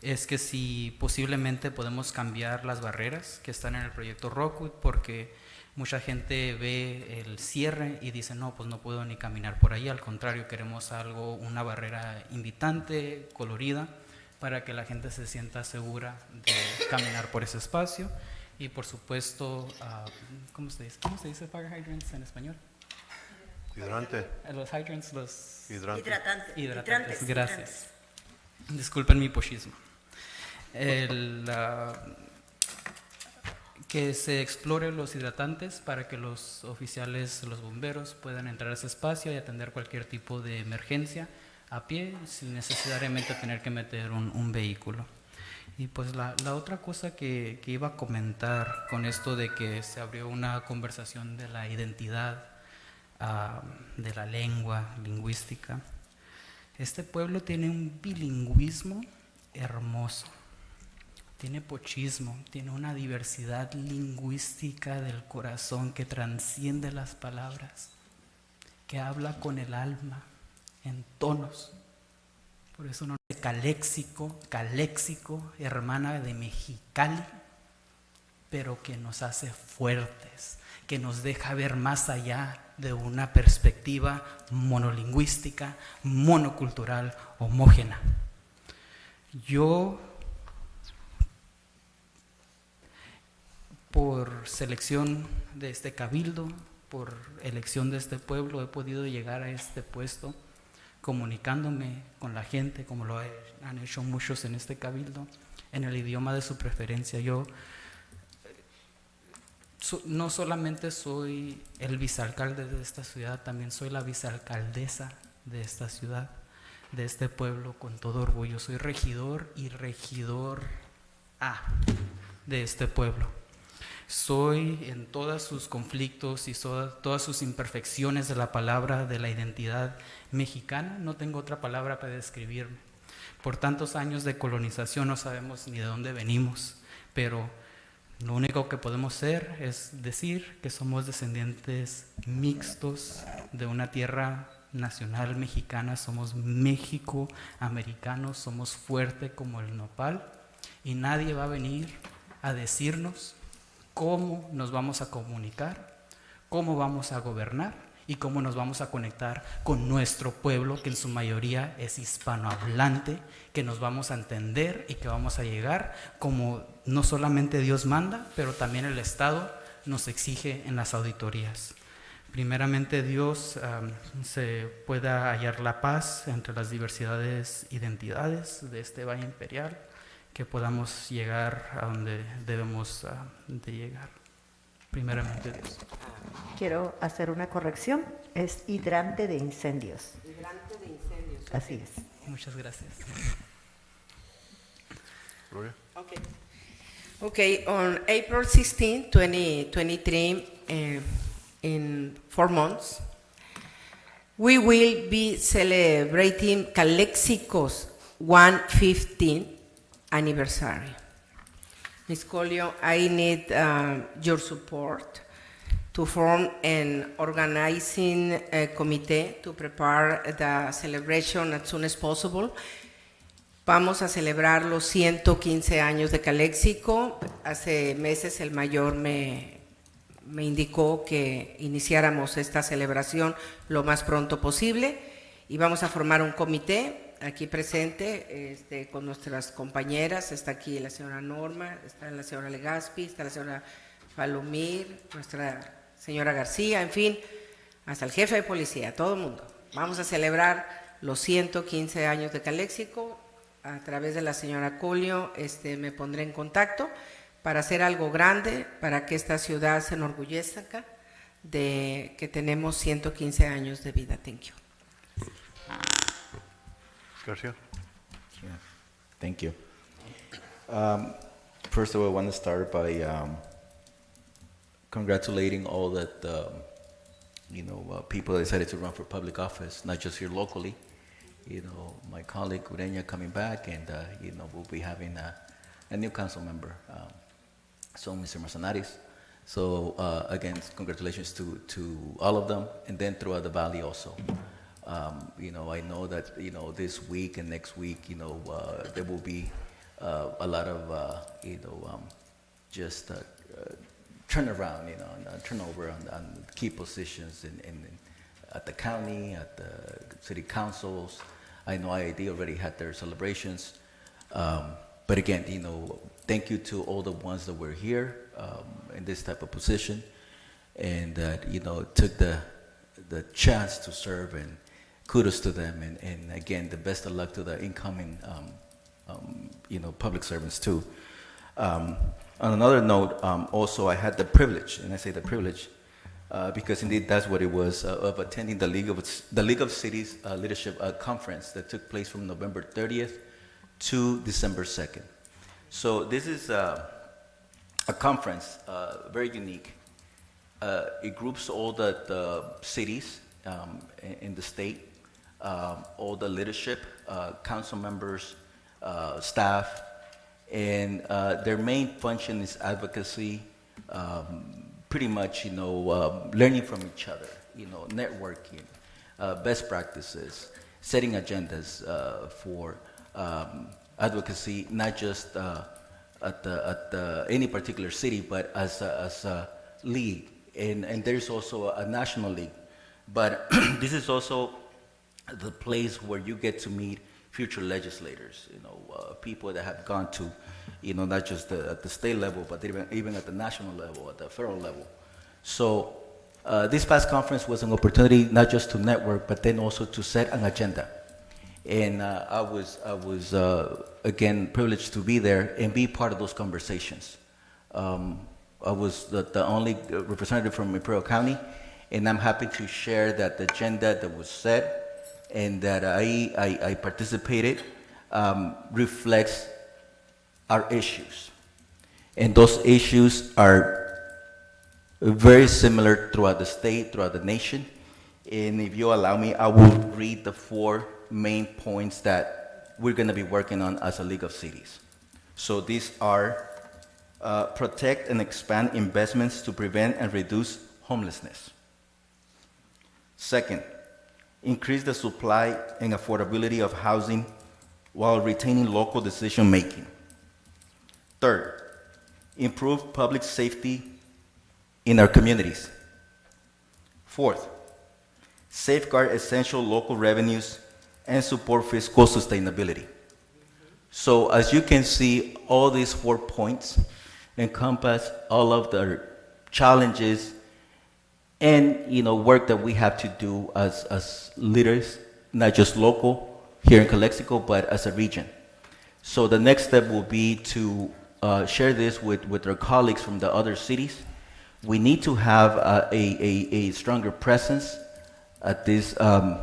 es que si posiblemente podemos cambiar las barreras que están en el proyecto Rockwood, porque mucha gente ve el cierre y dice, no, pues no puedo ni caminar por ahí. Al contrario, queremos una barrera invitante, colorida, para que la gente se sienta segura de caminar por ese espacio. Y por supuesto, ¿cómo se dice fire hydrants en español? Hidrante. Los hydrants, los Hidrantes. Gracias. Disculpen mi pochismo. Que se explore los hidratantes para que los oficiales, los bomberos, puedan entrar a ese espacio y atender cualquier tipo de emergencia a pie, sin necesariamente tener que meter un vehículo. Y pues la otra cosa que iba a comentar con esto de que se abrió una conversación de la identidad, de la lengua, lingüística. Este pueblo tiene un bilingüismo hermoso, tiene pochismo, tiene una diversidad lingüística del corazón que transciende las palabras, que habla con el alma en tonos. Por eso no es Calexico, Calexico, hermana de Mexicali, pero que nos hace fuertes, que nos deja ver más allá de una perspectiva monolingüística, monocultural, homógena. Yo, por selección de este cabildo, por elección de este pueblo, he podido llegar a este puesto comunicándome con la gente, como lo han hecho muchos en este cabildo, en el idioma de su preferencia. Yo no solamente soy el vicealcalde de esta ciudad, también soy la vicealcaldesa de esta ciudad, de este pueblo, con todo orgullo. Soy regidor y regidor A de este pueblo. Soy en todos sus conflictos y todas sus imperfecciones de la palabra, de la identidad mexicana. No tengo otra palabra para describirme. Por tantos años de colonización no sabemos ni de dónde venimos, pero lo único que podemos ser es decir que somos descendientes mixtos de una tierra nacional mexicana. Somos México americanos, somos fuerte como el nopal, y nadie va a venir a decirnos cómo nos vamos a comunicar, cómo vamos a gobernar y cómo nos vamos a conectar con nuestro pueblo, que en su mayoría es hispanohablante, que nos vamos a entender y que vamos a llegar como no solamente Dios manda, pero también el Estado nos exige en las auditorías. Primeramente Dios se pueda hallar la paz entre las diversidades identidades de este Valle Imperial, que podamos llegar a donde debemos de llegar. Primeramente Dios. Quiero hacer una corrección, es hidrante de incendios. Hidrante de incendios. Así es. Muchas gracias. Gloria. Okay. Okay, on April 16, 2023, in 4 months, we will be celebrating Calexico's 115th anniversary. Ms. Colio, I need your support to form an organizing committee to prepare the celebration as soon as possible. Vamos a celebrar los 115 años de Calexico. Hace meses el mayor me indicó que iniciáramos esta celebración lo más pronto posible y vamos a formar un comité aquí presente con nuestras compañeras. Está aquí la señora Norma, está la señora Legaspi, está la señora Palomir, nuestra señora García, en fin, hasta el jefe de policía, todo el mundo. Vamos a celebrar los 115 años de Calexico. A través de la señora Colio me pondré en contacto para hacer algo grande, para que esta ciudad se enorgullezca de que tenemos 115 años de vida. Thank you. Garcia. Yeah, thank you. First of all, I want to start by congratulating all that people that decided to run for public office, not just here locally. My colleague Ureña coming back, and we'll be having a new council member, so Mr. Manzanares. So again, congratulations to all of them, and then throughout the valley also. I know that this week and next week, there will be a lot of just turnaround, and turnover on key positions at the county, at the city councils. I know IID already had their celebrations, but again, thank you to all the ones that were here in this type of position, and that took the chance to serve, and kudos to them, and again, the best of luck to the incoming public servants too. On another note, also I had the privilege, and I say the privilege, because indeed that's what it was, of attending the League of Cities Leadership Conference that took place from November 30th to December 2nd. So this is a conference, very unique. It groups all the cities in the state, all the leadership, council members, staff, and their main function is advocacy, pretty much, learning from each other, networking, best practices, setting agendas for advocacy, not just at any particular city, but as a league. And there's also a national league. But this is also the place where you get to meet future legislators, people that have gone to, not just at the state level, but even at the national level, at the federal level. So this past conference was an opportunity not just to network, but then also to set an agenda. And I was again privileged to be there and be part of those conversations. I was the only representative from Imperial County, and I'm happy to share that the agenda that was set and that I participated reflects our issues. And those issues are very similar throughout the state, throughout the nation. And if you allow me, I will read the 4 main points that we're going to be working on as a League of Cities. So these are protect and expand investments to prevent and reduce homelessness. Second, increase the supply and affordability of housing while retaining local decision making. Third, improve public safety in our communities. Fourth, safeguard essential local revenues and support fiscal sustainability. So as you can see, all these 4 points encompass all of the challenges and work that we have to do as leaders, not just local here in Calexico, but as a region. So the next step will be to share this with our colleagues from the other cities. We need to have a stronger presence at this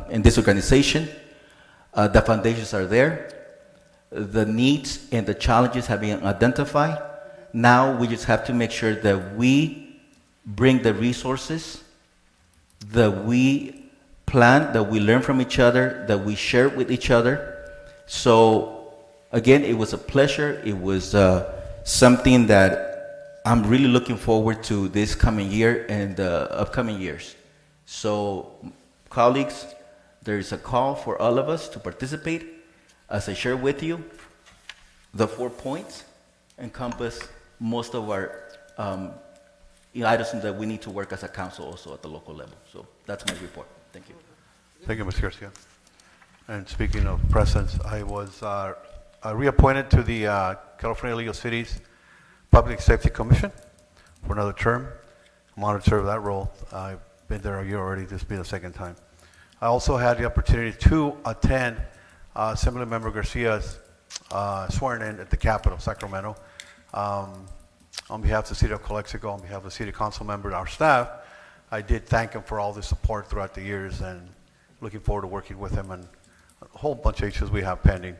in this organization. The foundations are there. The needs and the challenges have been identified. Now we just have to make sure that we bring the resources, that we plan, that we learn from each other, that we share with each other. So again, it was a pleasure. It was something that I'm really looking forward to this coming year and the upcoming years. So colleagues, there is a call for all of us to participate. As I share with you, the 4 points encompass most of our items that we need to work as a council also at the local level. So that's my report. Thank you. Thank you, Mr. Garcia. And speaking of presence, I was reappointed to the California League of Cities Public Safety Commission for another term. I'm honored to serve that role. I've been there a year already. This will be the second time. I also had the opportunity to attend Assemblymember Garcia's swearing in at the Capitol, Sacramento. On behalf of the City of Calexico, on behalf of the City Council members, our staff, I did thank him for all the support throughout the years and looking forward to working with him on a whole bunch of issues we have pending.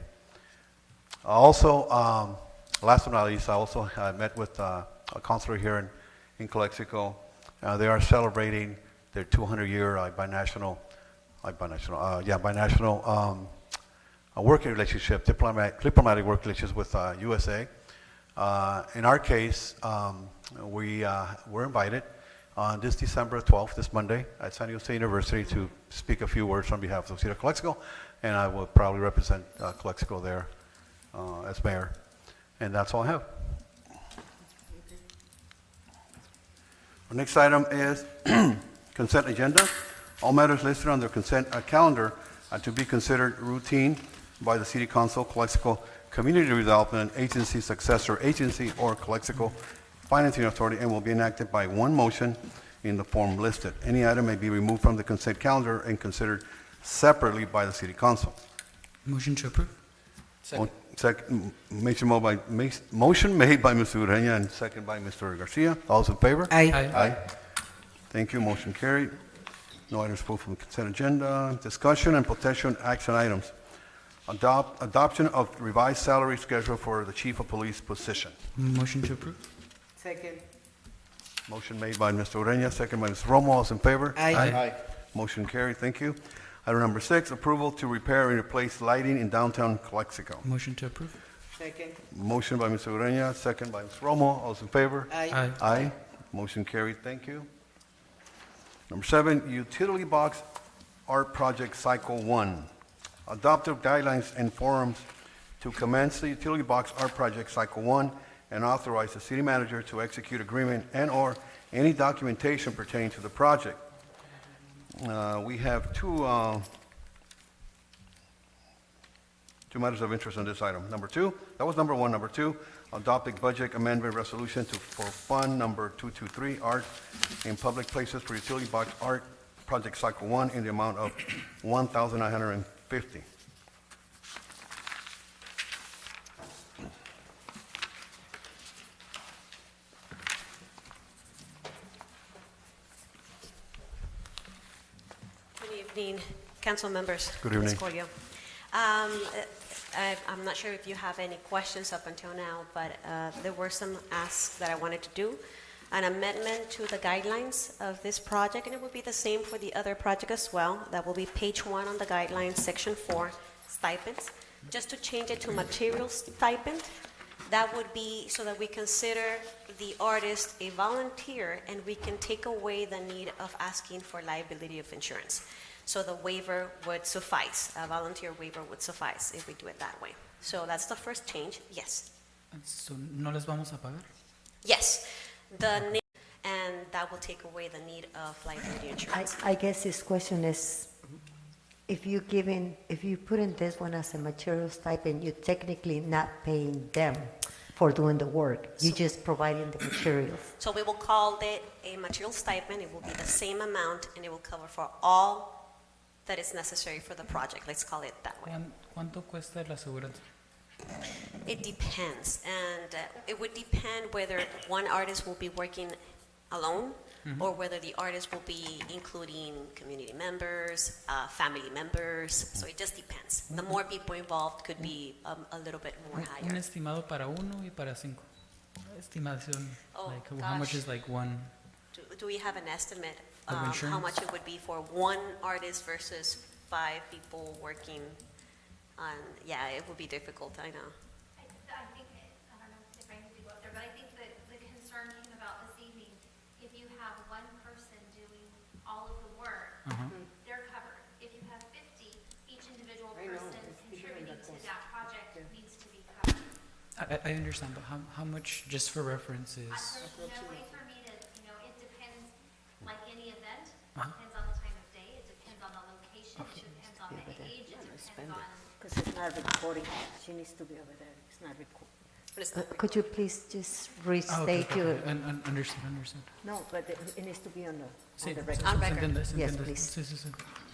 Also, last but not least, I also met with a counselor here in Calexico. They are celebrating their 200-year binational working relationship, diplomatic work relations with USA. In our case, we were invited on this December 12th, this Monday, at San Jose University to speak a few words on behalf of the City of Calexico, and I will probably represent Calexico there as mayor. And that's all I have. Our next item is consent agenda. All matters listed on the consent calendar are to be considered routine by the City Council, Calexico Community Development Agency, successor agency, or Calexico Financing Authority, and will be enacted by one motion in the form listed. Any item may be removed from the consent calendar and considered separately by the City Council. Motion to approve. Motion made by Mr. Ureña and second by Mr. Garcia. All those in favor? Aye. Aye. Thank you. Motion carried. No items pulled from the consent agenda. Discussion and potential action items. Adoption of revised salary schedule for the chief of police position. Motion to approve. Second. Motion made by Mr. Ureña, second by Ms. Romo. All those in favor? Aye. Motion carried. Thank you. Item number 6, approval to repair and replace lighting in downtown Calexico. Motion to approve. Second. Motion by Mr. Ureña, second by Ms. Romo. All those in favor? Aye. Aye. Motion carried. Thank you. Number 7, utility box art project cycle 1. Adoptive guidelines and forums to commence the utility box art project cycle 1 and authorize the city manager to execute agreement and/or any documentation pertaining to the project. We have two matters of interest on this item. Number 2, that was number 1. Number 2, adopting budget amendment resolution for fund number 223, art in public places for utility box art project cycle 1 in the amount of $1,950. Good evening, council members. Good evening. Ms. Coelho. I'm not sure if you have any questions up until now, but there were some asks that I wanted to do. An amendment to the guidelines of this project, and it will be the same for the other project as well. That will be page 1 on the guidelines, section 4, stipends. Just to change it to material stipend, that would be so that we consider the artist a volunteer and we can take away the need of asking for liability of insurance. So the waiver would suffice, a volunteer waiver would suffice if we do it that way. So that's the first change, yes. So, ¿no les vamos a pagar? Yes, and that will take away the need of liability insurance. I guess this question is, if you put in this one as a material stipend, you're technically not paying them for doing the work. You're just providing the materials. So we will call it a material stipend. It will be the same amount, and it will cover for all that is necessary for the project. Let's call it that way. ¿Cuánto cuesta la aseguranza? It depends, and it would depend whether one artist will be working alone or whether the artist will be including community members, family members. So it just depends. The more people involved could be a little bit more Un higher. estimado para 1 y para 5. Estimación. Oh, Like how much gosh. is like one? Do we have an estimate Of how insurance? much it would be for one artist versus 5 people working on? Yeah, it would be difficult, I know. I think, I don't know if I need to go up there, but I think that the concern came about this evening. If you have one person doing all of the work, they're covered. If you have 50, each individual person contributing to that project needs to be covered. I understand, but how much, just for reference, is? There's no way for me to, it depends, like any event, depends on the time of day, it depends on the location, it depends on the age, it depends on. Because it's not recording. She needs to be over there. It's not recording. But it's not Could you please just restate Okay. your... Understand. No, but it needs to be on Sí, the record. On record. entiendes. Yes, please. Sí.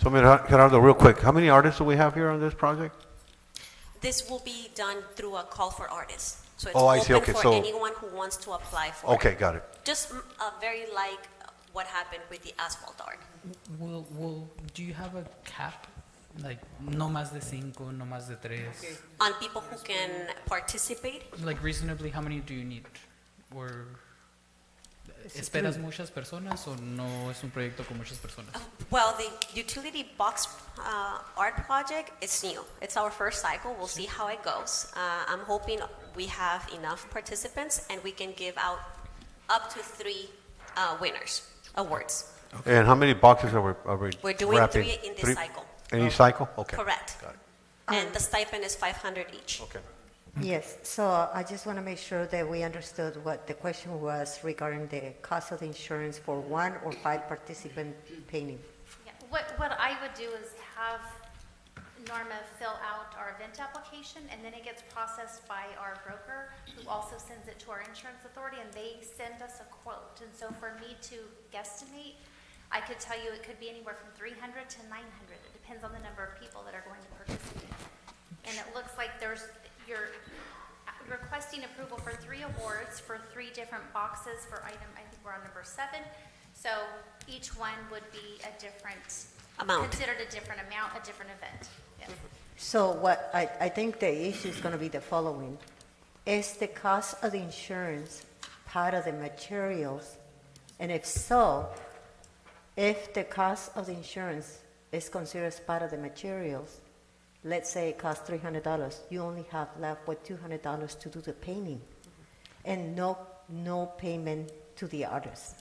So, Gerardo, real quick, how many artists do we have here on this project? This will be done through a call for artists. So it's Oh, I open see. Okay, for so- anyone who wants to apply for Okay, it. got it. Just very like what happened with the asphalt art. Do you have a cap? Like, no más de 5, no más de 3? On people who can participate, Like, reasonably, how many do you need? Or, ¿esperas muchas personas o no es un proyecto con muchas personas? well, the utility box art project is new. It's our first cycle. We'll see how it goes. I'm hoping we have enough participants and we can give out up to 3 winners, awards. And how many boxes are we We're doing wrapping? 3 in this cycle. Any cycle? Okay. Correct. Got it. And the stipend is $500 each. Okay. Yes, so I just want to make sure that we understood what the question was regarding the cost of the insurance for 1 or 5 participant painting. Yeah, what I would do is have Norma fill out our event application, and then it gets processed by our broker, who also sends it to our insurance authority, and they send us a quote. And so for me to guesstimate, I could tell you it could be anywhere from 300 to 900. It depends on the number of people that are going to participate. And it looks like you're requesting approval for 3 awards for 3 different boxes for item, I think we're on number 7. So each one would be a different Amount. Considered a different amount, a different event. Yes. So what, I think the issue is going to be the following. Is the cost of the insurance part of the materials? And if so, if the cost of the insurance is considered as part of the materials, let's say it costs $300, you only have left with $200 to do the painting, and no payment to the artist.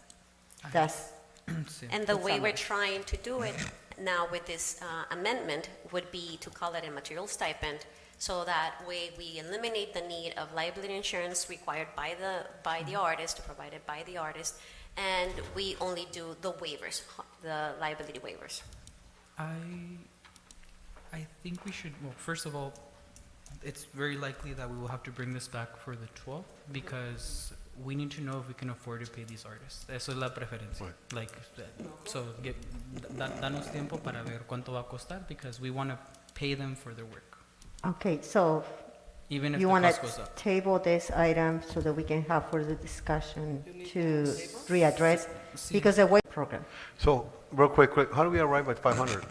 That's And the It's way on we're there. trying to do it now with this amendment would be to call it a material stipend, so that way we eliminate the need of liability insurance required by the artist, provided by the artist, and we only do the waivers, the liability waivers. I think we should, well, first of all, it's very likely that we will have to bring this back for the 12th because we need to know if we can afford to pay these artists. Eso es la preferencia. Like, so danos tiempo para ver cuánto va a costar because we want to pay them for their work. Okay, so Even if you the want to cost goes up. table this item so that we can have further discussion to readdress, because the way program. So, real quick, how do we arrive at 500?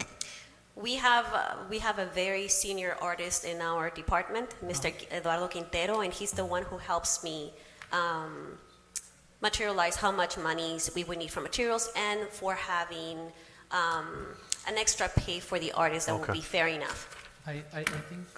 We have a very senior artist in our department, Mr. Eduardo Quintero, and he's the one who helps me materialize how much monies we would need for materials and for having an extra pay for the artist that will be fair enough. I think,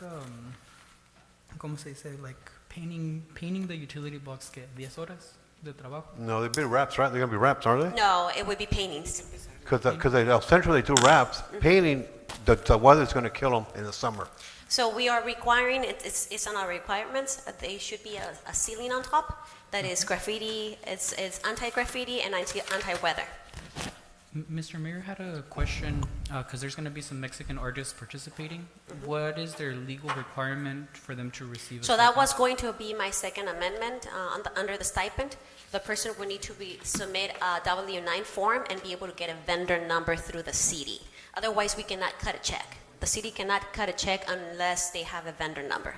¿cómo se dice? Like painting the utility box, ¿qué? 10 horas de trabajo? No, they've been wraps, right? They're going to be wraps, aren't they? No, it would be paintings. Because essentially they do wraps. Painting, the weather's going to kill them in the summer. So we are requiring, it's on our requirements, they should be a ceiling on top that is graffiti, it's anti-graffiti and anti-weather. Mr. Mayor had a question, because there's going to be some Mexican artists participating. What is their legal requirement for them to receive a So that stipend? was going to be my second amendment under the stipend. The person would need to submit a W-9 form and be able to get a vendor number through the city. Otherwise, we cannot cut a check. The city cannot cut a check unless they have a vendor number.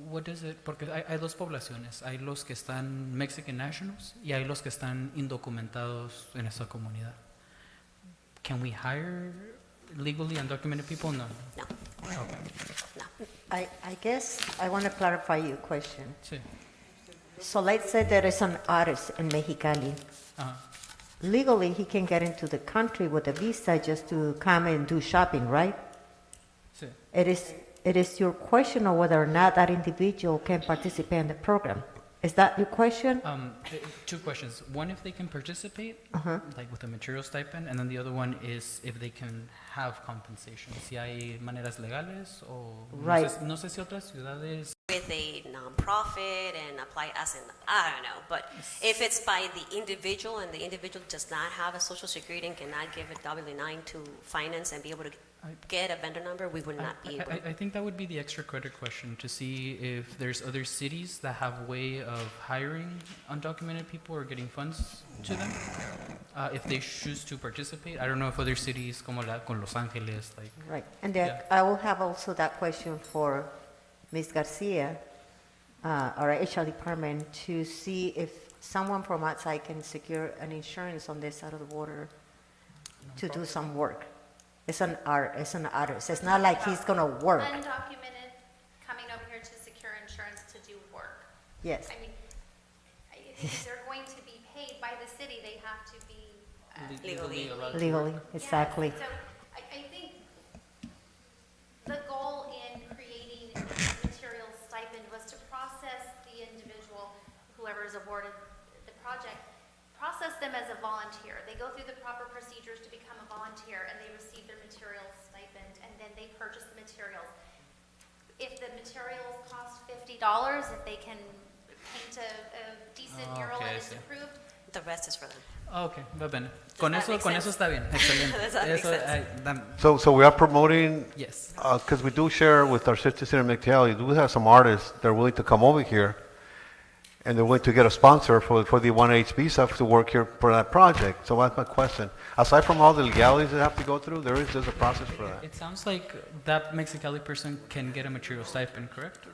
What is it? Porque hay dos poblaciones. Hay los que están Mexican nationals y hay los que están indocumentados en esa comunidad. Can we hire legally undocumented people? No. No. Okay. I guess I want to clarify your question. Sí. So let's say there is an artist in Mexicali. Uh-huh. Legally, he can get into the country with a visa just to come and do shopping, right? Sí. It is your question of whether or not that individual can participate in the program. Is that your question? Two questions. One, if they can participate, Uh-huh. like with a material stipend, and then the other one is if they can have compensation. Si hay maneras legales o Right. no sé si otras ciudades. With a nonprofit and apply as an, I don't know, but if it's by the individual and the individual does not have a social security and cannot give a W-9 to finance and be able to get a vendor number, we would not be able. I think that would be the extra credit question to see if there's other cities that have way of hiring undocumented people or getting funds to them. If they choose to participate, I don't know if other cities como con Los Angeles, like. Right. And then I will have also that question for Ms. Garcia, our HR department, to see if someone from outside can secure an insurance on this side of the border to do some work. It's an artist. It's not like he's going to work. Undocumented coming over here to secure insurance to do work. Yes. I mean, if they're going to be paid by the city, they have to be Legally. Legally, exactly. So I think the goal in creating a material stipend was to process the individual, whoever is awarded the project, process them as a volunteer. They go through the proper procedures to become a volunteer, and they receive their material stipend, and then they purchase the materials. If the materials cost $50, if they can paint a decent mural Okay, and I it's see. approved, The rest is for them. Okay, va bene. Does Con that eso, make con sense? eso está bien. Excelente. Does that make sense? So we are promoting, Yes. because we do share with our sister city in Mexicali, we have some artists that are willing to come over here, and they're willing to get a sponsor for the 1H visa to work here for that project. So that's my question. Aside from all the legalities they have to go through, there's a process for that. It sounds like that Mexicali person can get a material stipend, correct?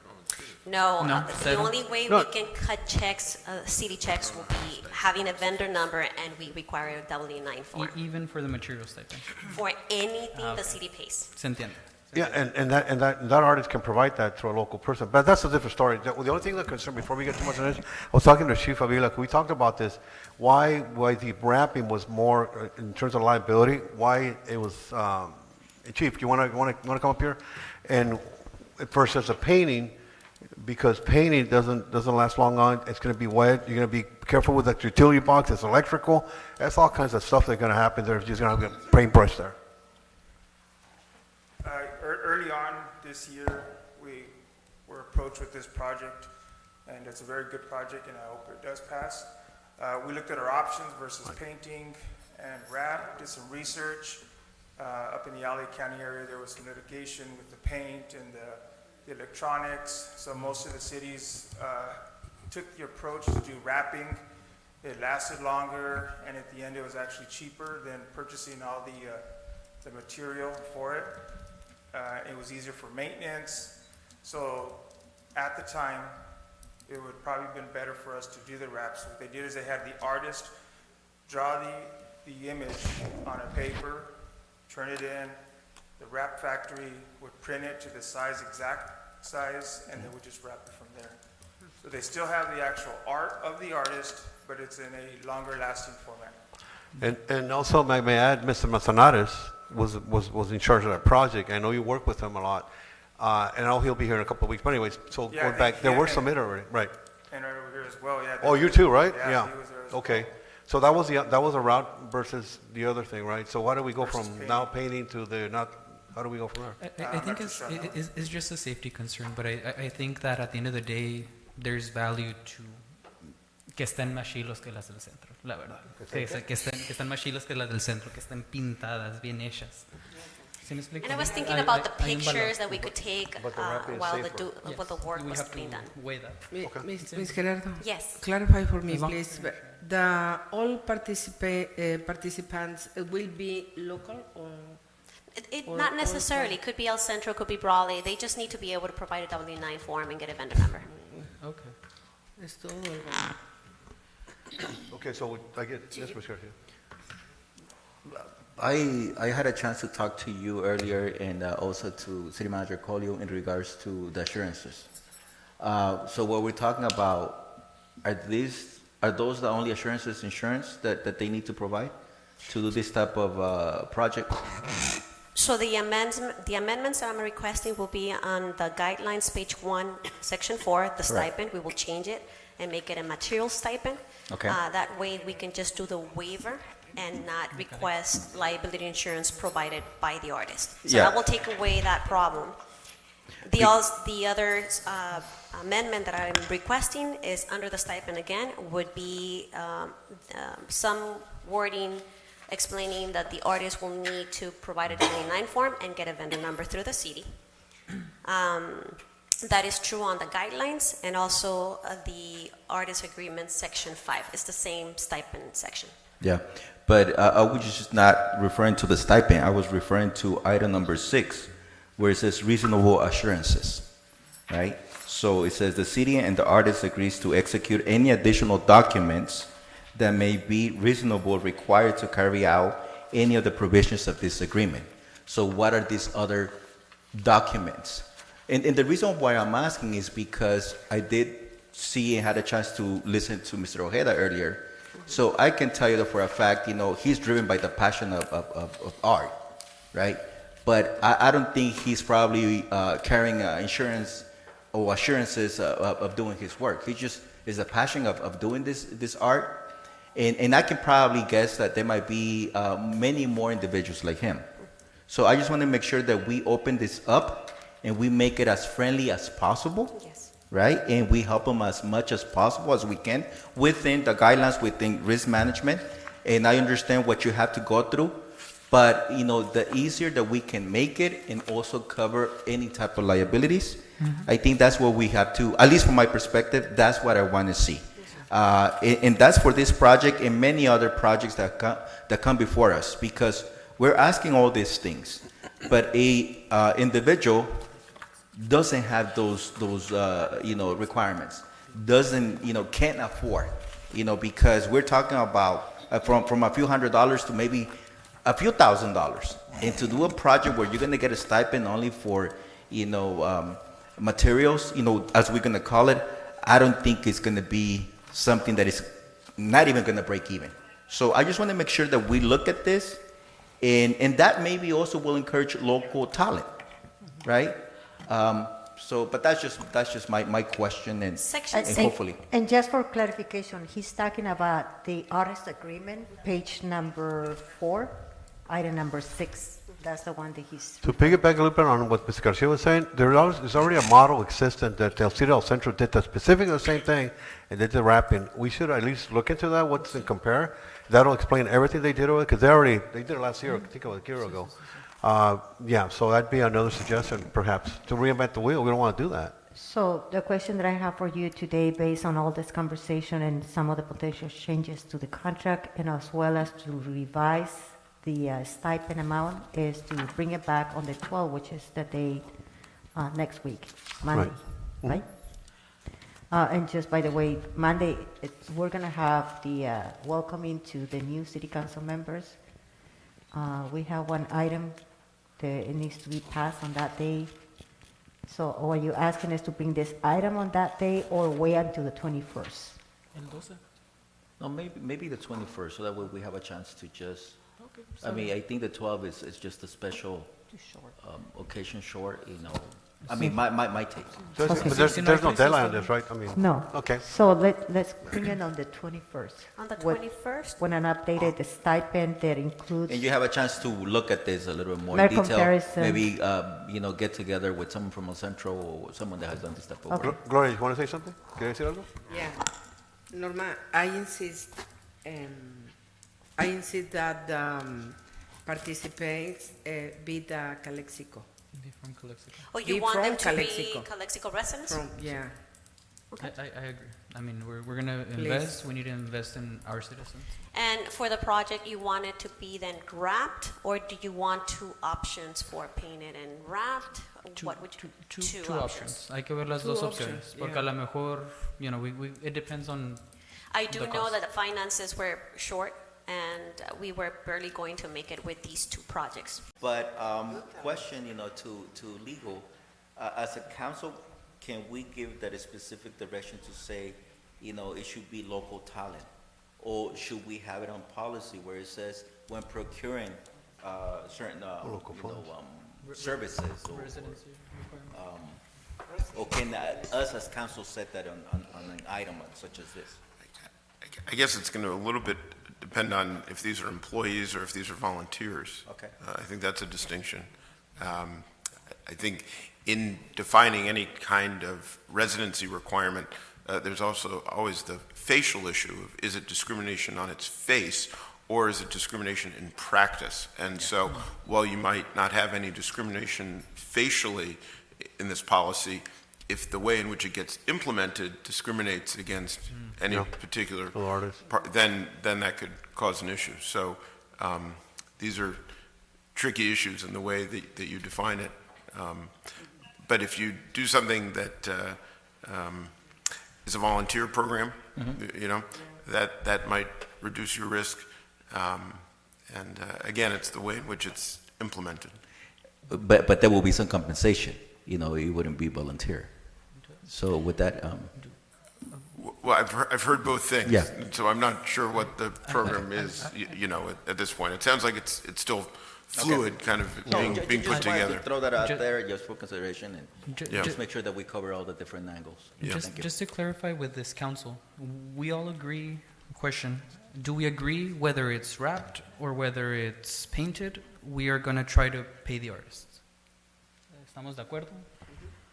No, No, the zero? only way No. we can cut checks, city checks, will be having a vendor number, and we require a W-9 form Even for the material stipend. for anything Ah, the okay. city pays. Se entiende. Yeah, and that artist can provide that to a local person, but that's a different story. The only thing that concerns, before we get too much on this, I was talking to Chief Avila, we talked about this, why the wrapping was more, in terms of liability, why it was, Chief, you wanna come up here? And versus the painting, because painting doesn't last long on, it's gonna be wet, you're gonna be careful with the utility box, it's electrical, that's all kinds of stuff that's gonna happen there, if you're just gonna have a paintbrush there. Early on this year, we were approached with this project, and it's a very good project, and I hope it does pass. We looked at our options versus painting and wrap, did some research. Up in the LA County area, there was some litigation with the paint and the electronics, so most of the cities took the approach to do wrapping. It lasted longer, and at the end, it was actually cheaper than purchasing all the material for it. It was easier for maintenance. So at the time, it would probably been better for us to do the wraps. What they did is they had the artist draw the image on a paper, turn it in. The wrap factory would print it to the exact size, and they would just wrap it from there. So they still have the actual art of the artist, but it's in a longer lasting format. And also, may I add, Mr. Manzanares was in charge of that project. I know you work with him a lot, and I know he'll be here in a couple of weeks. But anyways, so Yeah, going back, there yeah, were and- submitted already, right? And right over here as well, yeah. Oh, you too, right? Yeah, he was there as well. Okay, so that was a route versus the other thing, right? So why do we go Versus from painting. now painting to the not? How do we go from there? I think it's just a safety concern, but I think that at the end of the day, there's value to que estén más chilos que las del centro, la verdad. Que estén más chilos que las del centro, que estén pintadas, bien hechas. ¿Sí me explico? And I was thinking Hay- about the hay un valor. pictures that we could take But the wrapping is while safer. while the work We was have to being done. weigh that. Ms. Gerardo? Yes. Clarify for me, As long- please. All participants will be local or? Or- Not or- necessarily. Could be El Centro, could be Brawley. They just need to be able to provide a W-9 form and get a vendor number. Okay. Es todo. Okay, so I get yes, Mr. Garcia. I had a chance to talk to you earlier and also to City Manager Colio in regards to the assurances. So what we're talking about, are those the only assurances insurance that they need to provide to do this type of project? So the amendments that I'm requesting will be on the guidelines, page 1, section 4, the stipend. We will change it and make it a material stipend. Okay. That way we can just do the waiver and not request liability insurance provided by the artist. So Yeah. that will take away that problem. The other amendment that I'm requesting is under the stipend again, would be some wording explaining that the artist will need to provide a W-9 form and get a vendor number through the city. That is true on the guidelines and also the artist agreement section 5. It's the same stipend section. Yeah, but I was just not referring to the stipend. I was referring to item number 6, where it says reasonable assurances, right? So it says the city and the artist agrees to execute any additional documents that may be reasonable required to carry out any of the provisions of this agreement. So what are these other documents? And the reason why I'm asking is because I did see and had a chance to listen to Mr. Ojeda earlier. So I can tell you that for a fact, he's driven by the passion of art, right? But I don't think he's probably carrying insurance or assurances of doing his work. He just is a passion of doing this art. And I can probably guess that there might be many more individuals like him. So I just want to make sure that we open this up and we make it as friendly as possible. Yes. Right? And we help them as much as possible as we can within the guidelines, within risk management. And I understand what you have to go through. But, the easier that we can make it and also cover any type of liabilities, I think that's what we have to, at least from my perspective, that's what I want to see. And that's for this project and many other projects that come before us, because we're asking all these things. But a individual doesn't have those requirements, doesn't can't afford, because we're talking about from a few $100s to maybe a few $1,000s, and to do a project where you're going to get a stipend only for materials, as we're going to call it, I don't think it's going to be something that is not even going to break even. So I just want to make sure that we look at this, and that maybe also will encourage local talent, right? But that's just my question, and hopefully. And just for clarification, he's talking about the artist agreement, page number 4, item number 6. That's the one that he's. To piggyback a little bit on what Mr. Garcia was saying, there's already a model existent that El City El Centro did the specifically the same thing, and they did wrapping. We should at least look into that, what's and compare. That'll explain everything they did over it, because they did it last year, I think it was a year ago. So that'd be another suggestion, perhaps, to reinvent the wheel. We don't want to do that. So the question that I have for you today, based on all this conversation and some of the potential changes to the contract, and as well as to revise the stipend amount, is to bring it back on the 12th, which is the date next week, Monday, right? And just by the way, Monday, we're going to have the welcoming to the new city council members. We have one item that it needs to be passed on that day. So are you asking us to bring this item on that day or wait until the 21st? No, maybe the 21st, so that way we have a chance to just. I mean, I think the 12th is just a special occasion, short. I mean, my take. But there's no deadline on this, right? I mean, no. Okay. So let's bring it on the 21st. On the 21st? When an updated stipend that includes. And you have a chance to look at this a little bit more in detail. Comparison. Maybe get together with someone from El Centro or someone that has done this type of work. Gloria, you want to say something? ¿Quieres decir algo? Yeah. Norma, I insist that participants be the Calexico. Be from Calexico. Oh, you want them to be Calexico residents? Yeah. Okay. I agree. I mean, we're going to invest. We need to invest in our citizens. And for the project, you want it to be then wrapped, or do you want 2 options for painted and wrapped? What would you? Two options. Hay que ver las dos opciones. Porque a lo mejor, it depends on. I do know that the finances were short, and we were barely going to make it with these 2 projects. But question, to legal, as a council, can we give that a specific direction to say, it should be local talent, or should we have it on policy where it says when procuring certain services, or can us as council set that on an item such as this? I guess it's going to a little bit depend on if these are employees or if these are volunteers. Okay. I think that's a distinction. I think in defining any kind of residency requirement, there's also always the facial issue of, is it discrimination on its face or is it discrimination in practice? And so while you might not have any discrimination facially in this policy, if the way in which it gets implemented discriminates against any particular part, then that could cause an issue. So these are tricky issues in the way that you define it. But if you do something that is a volunteer program, that might reduce your risk. And again, it's the way in which it's implemented. But there will be some compensation. It wouldn't be volunteer. So with that, well, I've heard both things. Yeah. So I'm not sure what the program is. At this point, it sounds like it's still fluid, kind of being put together. Throw that out there just for consideration, and just make sure that we cover all the different angles. Yeah. Just to clarify with this council, we all agree. Question: do we agree whether it's wrapped or whether it's painted? We are going to try to pay the artists. ¿Estamos de acuerdo?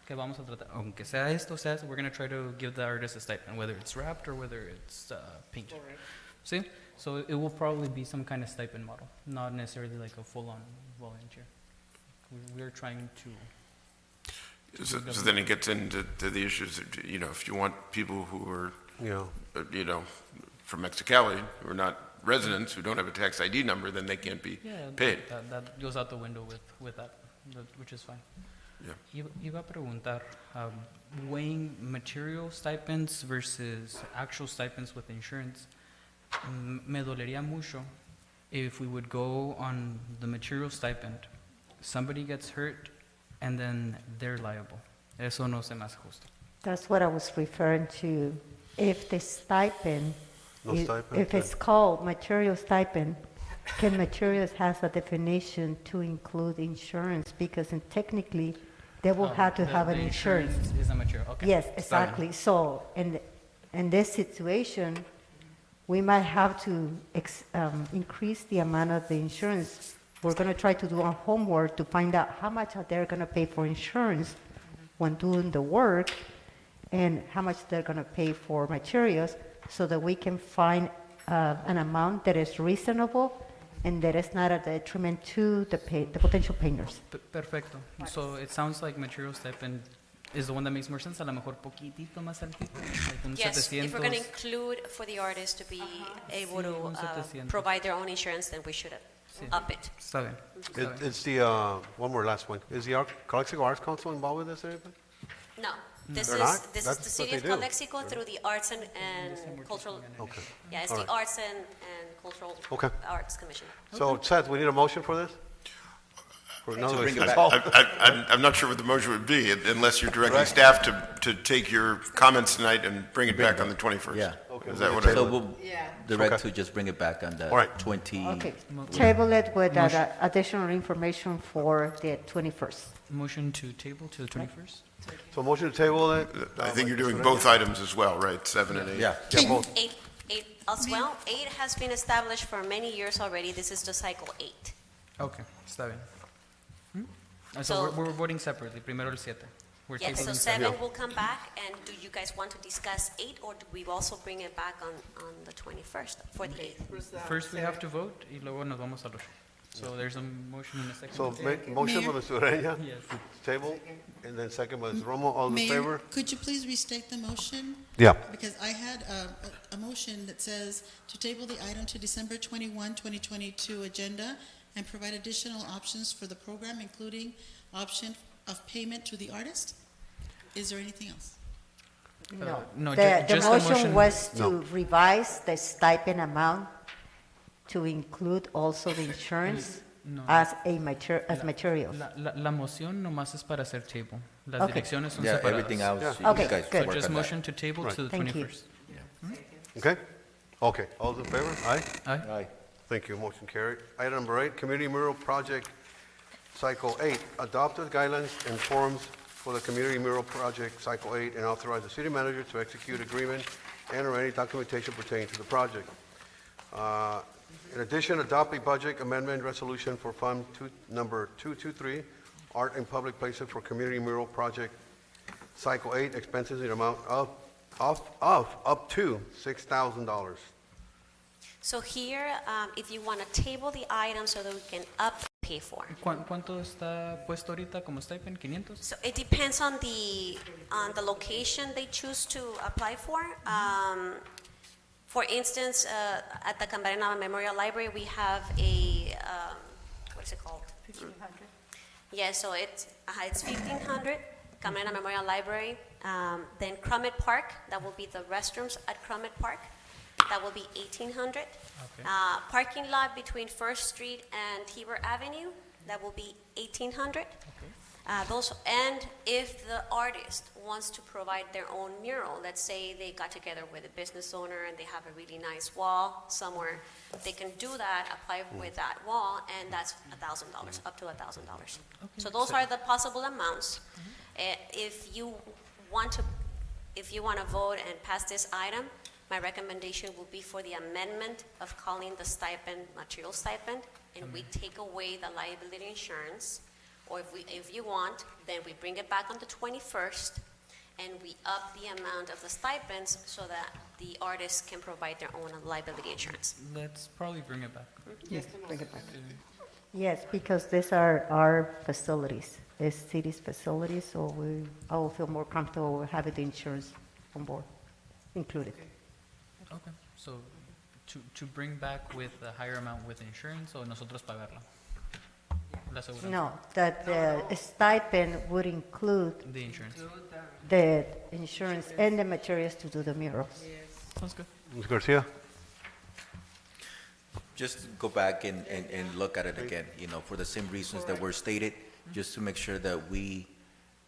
Que vamos a tratar, aunque sea esto, we're going to try to give the artist a stipend, whether it's wrapped or whether it's painted. See? So it will probably be some kind of stipend model, not necessarily like a full-on volunteer. We're trying to. So then it gets into the issues. If you want people who are, from Mexicali, who are not residents, who don't have a tax ID number, then they can't be paid. That goes out the window with that. which is fine. Yeah. Iba a preguntar, weighing material stipends versus actual stipends with insurance, me dolería mucho if we would go on the material stipend, somebody gets hurt, and then they're liable. Eso no se me hace justo. That's what I was referring to. If the stipend, No stipend, if it's then- called material stipend, can materials has a definition to include insurance? Because technically, they will have to have an The insurance. is a material, okay. Yes, Está bien. exactly. So in this situation, we might have to increase the amount of the insurance. We're going to try to do our homework to find out how much are they going to pay for insurance when doing the work, and how much they're going to pay for materials, so that we can find an amount that is reasonable and that is not a detriment to the potential payers. Perfecto. So it sounds like material stipend is the one that makes more sense. A lo mejor poquitito más altito, like un Yes, 700. if we're going to include for the artists to be able Sí, un to 700. provide their own insurance, then we should Sí. up it. Está bien. Está bien. It's the, one more last one. Is the Calexico Arts Council involved with this, anybody? No, this They're is not? this is That's the what city they of do. Calexico through the Arts and Cultural. Okay. Yeah, it's All the right. Arts and Cultural Okay. Arts Commission. So Seth, we need a motion for this? For another bring it issue. back. I'm not sure what the motion would be unless you're directing Right. staff to take your comments tonight and bring it back on the 21st. Yeah. Okay, Is we that can what table So I? we'll Yeah. direct Okay. to just bring it back on the All right. 20. Okay, table it with additional information for the 21st. Motion to table to the 21st? So motion to table it? I think you're doing both items as well, right? 7 and 8. Yeah. Yeah, both. Eight as well. 8 has been established for many years already. This is the cycle 8. Okay, está bien. So So- we're voting separately. Primero el 7. We're Yes, so tabling 7 will come back, and do you guys want to discuss 8, or do we also bring it back on the 21st for the 8th? First we have to vote, y luego nos vamos al 8. So there's a motion and a second. So motion by Mr. Ureña, Yes. table, and then second by Ms. Romo. All in Mayor, favor? could you please restate the motion? Yeah. Because I had a motion that says to table the item to December 21, 2022 agenda and provide additional options for the program, including option of payment to the artist. Is there anything else? No. no, The just the motion- motion was No. to revise the stipend amount to include also the insurance No. as materials. La moción nomás es para hacer table. Las Okay. direcciones son Yeah, separadas. everything else, Yeah. you Okay, guys good. So work just on that. motion to table Right. to the Thank you. 21st. Okay? Okay, all those in favor? Aye? Aye. Aye. Thank you, motion carried. Item number 8, Community Mural Project Cycle 8. Adopted guidelines and forms for the Community Mural Project Cycle 8 and authorize the city manager to execute agreement and/or any documentation pertaining to the project. In addition, adopt a budget amendment resolution for Fund Number 223, Art in Public Places for Community Mural Project Cycle 8, expenses in amount of up to $6,000. So here, if you want to table the item so that we can pay for. ¿Cuánto está puesto ahorita como stipend? ¿500? So it depends on the location they choose to apply for. For instance, at the Cambarena Memorial Library, we have a, what is it called? 1,500. Yeah, so it's 1,500, Cambarena Memorial Library. Then Crummett Park, that will be the restrooms at Crummett Park. That will be 1,800. Okay. Parking lot between First Street and Heber Avenue, that will be 1,800. And if the artist wants to provide their own mural, let's say they got together with a business owner and they have a really nice wall somewhere, they can do that, apply with that wall, and that's $1,000, up to $1,000. So those are the possible amounts. If you want to vote and pass this item, my recommendation will be for the amendment of calling the stipend material stipend, and we take away the liability insurance. Or if you want, then we bring it back on the 21st, and we up the amount of the stipends so that the artists can provide their own liability insurance. Let's probably bring it back. Yes, bring it back. Yes, because these are our facilities, it's city's facilities, so I will feel more comfortable with having the insurance on board, included. Okay, so to bring back with a higher amount with insurance o nosotros pagarla? La aseguranza. No, that the stipend would include The insurance. the insurance and the materials to do the murals. Sounds good. Ms. Garcia? Just go back and look at it again, for the same reasons that were stated, just to make sure that we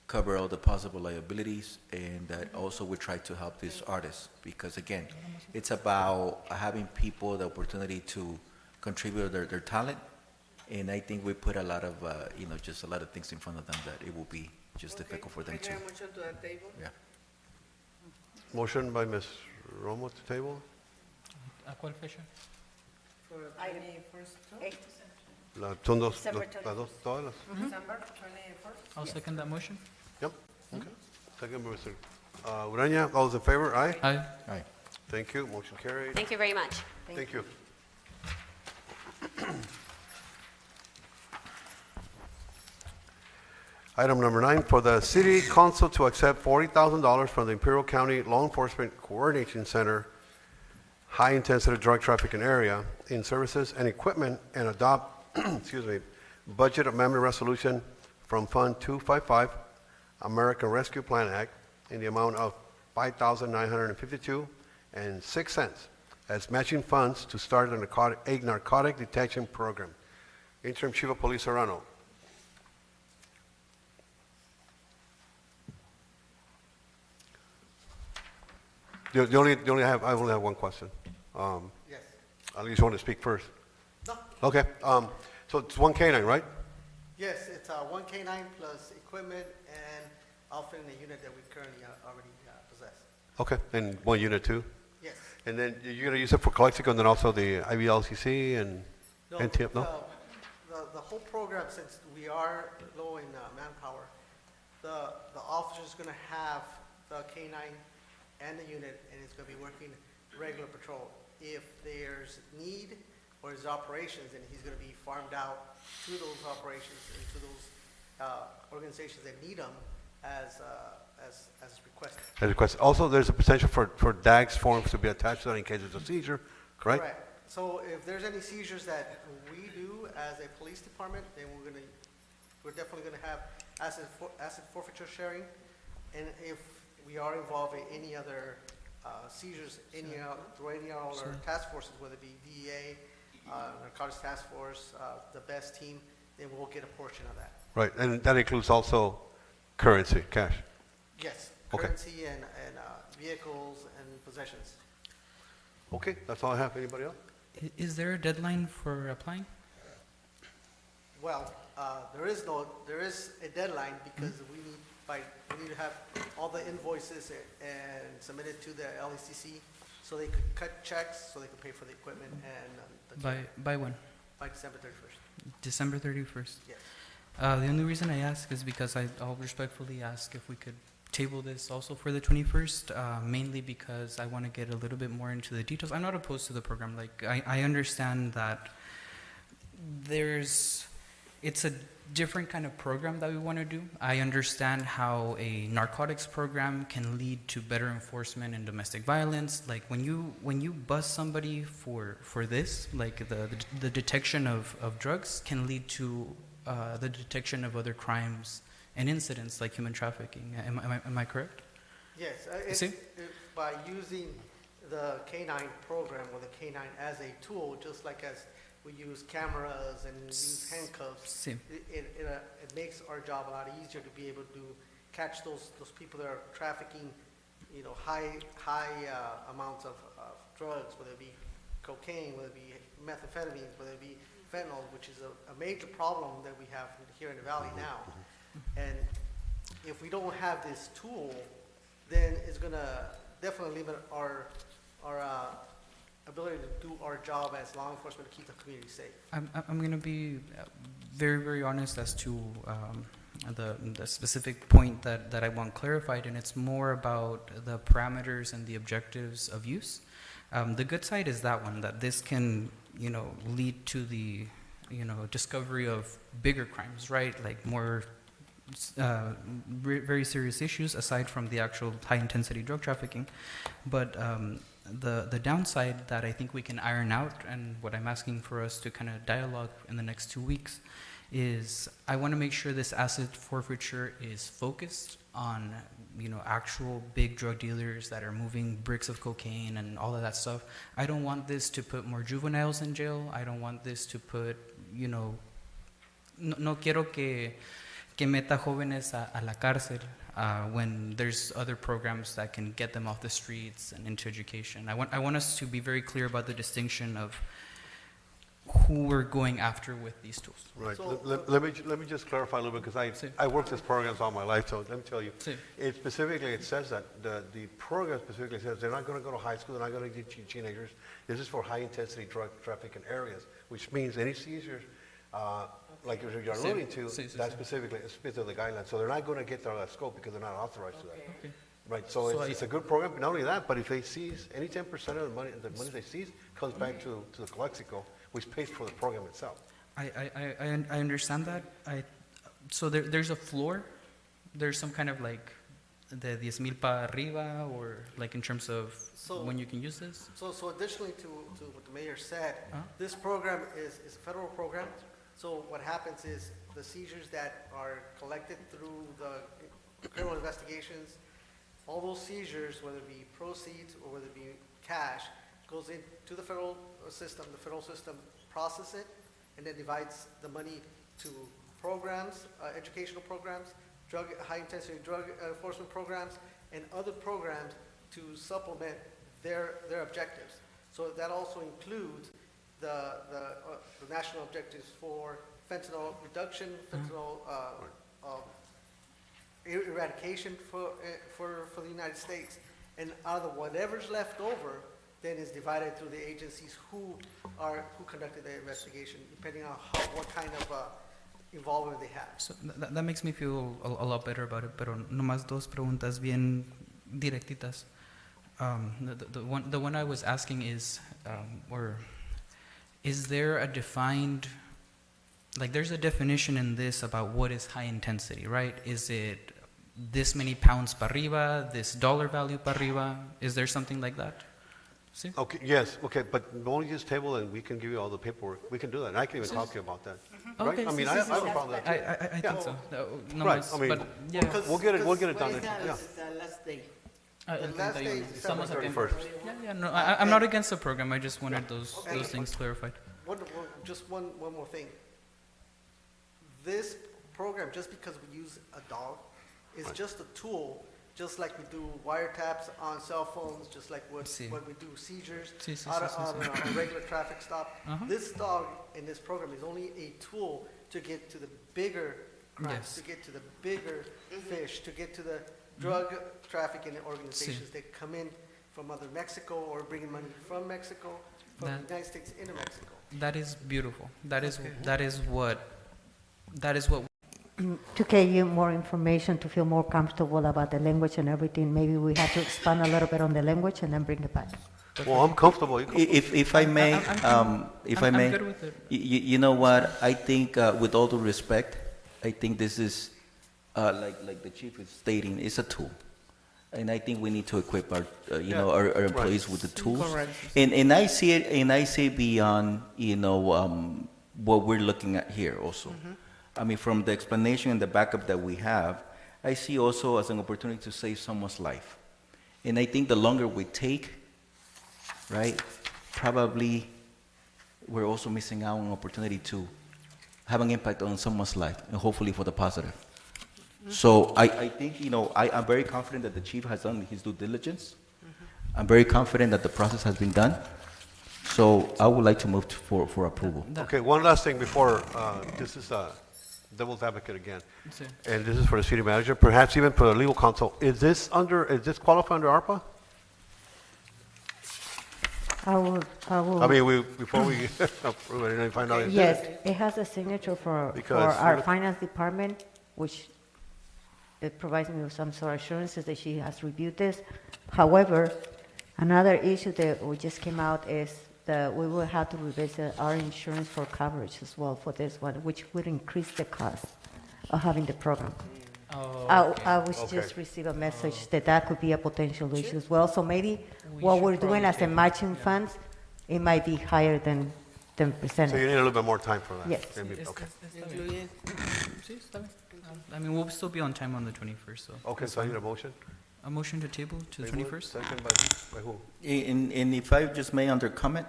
cover all the possible liabilities and that also we try to help these artists. Because again, it's about having people the opportunity to contribute their talent. And I think we put a lot of, just a lot of things in front of them that it will be just difficult for them to. Yeah. Motion by Ms. Romo to table? ¿A cuál fecha? Son dos, December las dos, todas las. December 21st? I'll second that motion. Yep. Okay. Second by Mr. Ureña. All those in favor? Aye. Aye. Aye. Thank you. Motion carried. Thank you very much. Thank you. Item number 9, for the city council to accept $40,000 from the Imperial County Law Enforcement Coordination Center, high-intensity drug trafficking area, in services and equipment, and adopt, budget amendment resolution from Fund 255, American Rescue Plan Act, in the amount of $5,952.06 as matching funds to start a narcotic detection program. Interim Chief of Police Serrano. I only have one question. Yes. I just want to speak first. No. Okay. So it's one canine, right? Yes, it's one K9 plus equipment and outfitting the unit that we currently already possess. Okay. And one unit too? Yes. And then you're going to use it for Calexico and then also the IVLCC and NTF, no? The whole program, since we are low in manpower, the officer's going to have the K9 and the unit, and it's going to be working regular patrol. If there's need or there's operations, then he's going to be farmed out to those operations and to those organizations that need them as requested. As requested. Also, there's a potential for DAGS forms to be attached to that in case there's a seizure, correct? Correct. So if there's any seizures that we do as a police department, then we're definitely going to have asset forfeiture sharing. And if we are involved in any other seizures, through any other task forces, whether it be DEA, Narcotics Task Force, the BEST team, then we'll get a portion of that. Right. And that includes also currency, cash. Yes, Okay. currency and vehicles and possessions. Okay, that's all I have. Anybody else? Is there a deadline for applying? Well, there is a deadline because we need to have all the invoices and submit it to the LECC so they could cut checks, so they could pay for the equipment and By when? by December 31st. December 31st. Yes. The only reason I ask is because I'll respectfully ask if we could table this also for the 21st, mainly because I want to get a little bit more into the details. I'm not opposed to the program. Like, I understand that it's a different kind of program that we want to do. I understand how a narcotics program can lead to better enforcement in domestic violence. Like when you bust somebody for this, like the detection of drugs can lead to the detection of other crimes and incidents like human trafficking. Am I correct? Yes, by using the K9 program or the K9 as a tool, just like as we use cameras and use handcuffs, it makes our job a lot easier to be able to catch those people that are trafficking, high amounts of drugs, whether it be cocaine, whether it be methamphetamines, whether it be fentanyl, which is a major problem that we have here in the valley now. And if we don't have this tool, then it's going to definitely limit our ability to do our job as law enforcement to keep the community safe. I'm going to be very, very honest as to the specific point that I want clarified, and it's more about the parameters and the objectives of use. The good side is that one, that this can, lead to the, discovery of bigger crimes, right? Like more very serious issues aside from the actual high-intensity drug trafficking. But the downside that I think we can iron out, and what I'm asking for us to kind of dialogue in the next 2 weeks, is I want to make sure this asset forfeiture is focused on, actual big drug dealers that are moving bricks of cocaine and all of that stuff. I don't want this to put more juveniles in jail. I don't want this to put, no quiero que meta jóvenes a la cárcel when there's other programs that can get them off the streets and into education. I want us to be very clear about the distinction of who we're going after with these tools. Right. Let me just clarify a little bit, because I worked this programs all my life, so let me tell you. It says that the program specifically says they're not going to go to high school, they're not going to get teenagers. This is for high-intensity drug trafficking areas, which means any seizures, like you're alluding to, that's specifically the guidelines. So they're not going to get out of that scope because they're not authorized to that. Okay. Right, so it's a good program. Not only that, but if they seize, any 10% of the money they seize comes back to the Calexico, which pays for the program itself. I understand that. So there's a floor. There's some kind of like the 10,000 pa arriba, or like in terms of when you can use this. So additionally to what the mayor said, this program is a federal program. So what happens is the seizures that are collected through the criminal investigations, all those seizures, whether it be proceeds or whether it be cash, goes into the federal system. The federal system processes it and then divides the money to programs, educational programs, high-intensity drug enforcement programs, and other programs to supplement their objectives. So that also includes the national objectives for fentanyl reduction, fentanyl eradication for the United States. And out of whatever's left over, then is divided through the agencies who conducted the investigation, depending on what kind of involvement they have. So that makes me feel a lot better about it, pero nomás dos preguntas bien directitas. The one I was asking is, is there a defined, like there's a definition in this about what is high intensity, right? Is it this many pounds para arriba, this dollar value para arriba? Is there something like that? See? Okay, yes, okay, but only just table and we can give you all the paperwork. We can do that, and I can even talk to you about that. Right? Okay, I mean, I have a problem with that too. I think so. No Right, más, I mean, but, yeah. we'll get it done. What is Yeah. the last day? The last day is Estamos a tiempo. 31st. Yeah, no, I'm not against the program. I just wanted those things clarified. Just one more thing. This program, just because we use a dog, is just a tool, just like we do wiretaps on cell phones, just like what we do seizures on a regular traffic stop. This dog in this program is only a tool to get to the bigger crimes, to get to the bigger fish, to get to the drug trafficking organizations that come in from other Mexico or bringing money from Mexico, from the United States into Mexico. That is beautiful. That is what. To get you more information, to feel more comfortable about the language and everything, maybe we have to expand a little bit on the language and then bring it back. Well, I'm comfortable. If I may, I'm good with it. You know what? I think, with all due respect, I think this is, like the chief is stating, it's a tool. And I think we need to equip our, our employees with the tools. Correct. And I see it beyond, what we're looking at here also. I mean, from the explanation and the backup that we have, I see also as an opportunity to save someone's life. And I think the longer we take, right, probably we're also missing out on an opportunity to have an impact on someone's life, and hopefully for the positive. So I think, I'm very confident that the chief has done his due diligence. I'm very confident that the process has been done. So I would like to move for approval. Okay, one last thing before, this is devil's advocate again. And this is for the city manager, perhaps even for the legal counsel. Is this qualify under ARPA? I will. I mean, before we approve it and find out. Yes, it has a signature for our finance department, which it provides me with some sort of assurances that she has reviewed this. However, another issue that we just came out is that we will have to revisit our insurance for coverage as well for this one, which would increase the cost of having the program. I was just received a message that could be a potential issue as well. So maybe what we're doing as a matching funds, it might be higher than then present So you it. need a little bit more time for that? Yes. Maybe- It's- Okay. it's está bien. Sí, está bien. I mean, we'll still be on time on the 21st, so. Okay, so I need a motion? A motion to table to the Table it, 21st? Second by who? And if I just may under comment,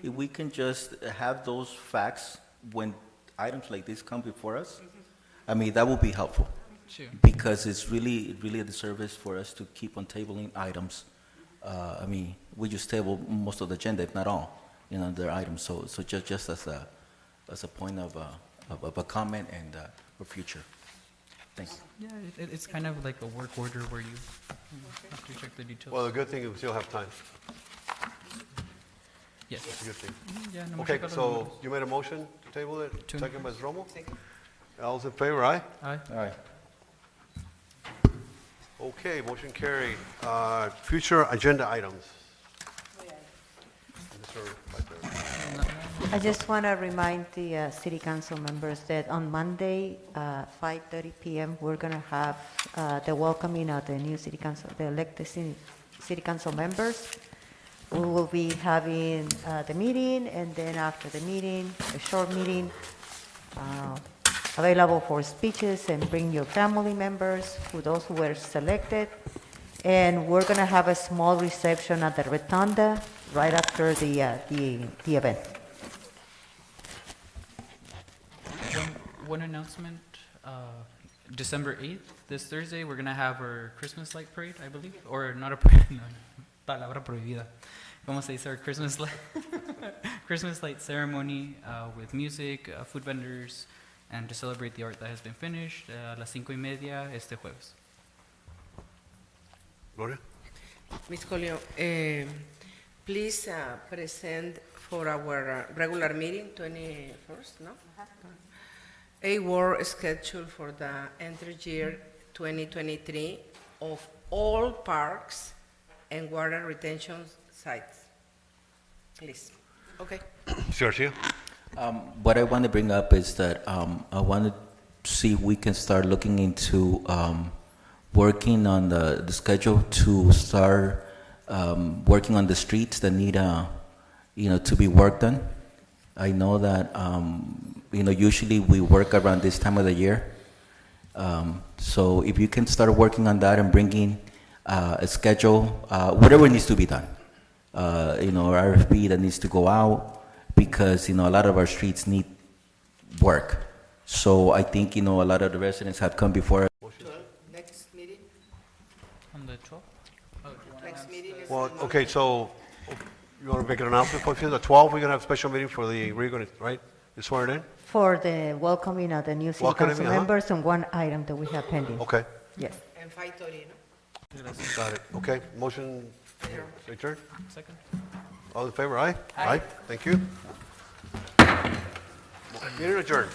if we can just have those facts when items like this come before us, I mean, that would be helpful. Sure. Because it's really a disservice for us to keep on tabling items. I mean, we just table most of the agenda, if not all, their items. So just as a point of a comment and for future. Thanks. Yeah, it's kind of like a work order where you have to check the details. Well, the good thing is we still have time. Yes. That's a good thing. Yeah, no, Okay, check out so the- you made a motion to table it? To- Second by Romo? All those in favor, aye? Aye. Aye. Okay, motion carried. Future agenda items. Mr. Vice President. I just want to remind the city council members that on Monday, 5:30 p.m., we're going to have the welcoming of the new city council, the elected city council members. We will be having the meeting, and then after the meeting, a short meeting, available for speeches, and bring your family members, for those who were selected. And we're going to have a small reception at the Rotunda right after the event. One announcement, December 8th, this Thursday, we're going to have our Christmas light parade, I believe, or not a parade, no, palabra prohibida. ¿Cómo se dice? Our Christmas light, Christmas light ceremony with music, food vendors, and to celebrate the art that has been finished a las 5:30 este jueves. Gloria? Ms. Colio, please present for our regular meeting, 21st, no? A work schedule for the entry year 2023 of all parks and water retention sites. Please. Okay. Mr. Garcia? What I want to bring up is that I want to see if we can start looking into working on the schedule to start working on the streets that need to be worked on. I know that usually we work around this time of the year. So if you can start working on that and bringing a schedule, whatever needs to be done, RFP that needs to go out, because a lot of our streets need work. So I think a lot of the residents have come before us. Next meeting? On the 12th? Oh, do you want to Next announce meeting the- is Well, on Monday. okay, so you want to make an announcement for the 12th? We're going to have a special meeting for the, we're going to, right? You swear it in? For the welcoming of the new city Welcoming, council uh-huh. members and one item that we have pending. Okay, Yes. And 5:30, no? got it. Okay, motion adjourned? Second? All in favor, aye? Aye. Thank you. Meeting adjourned.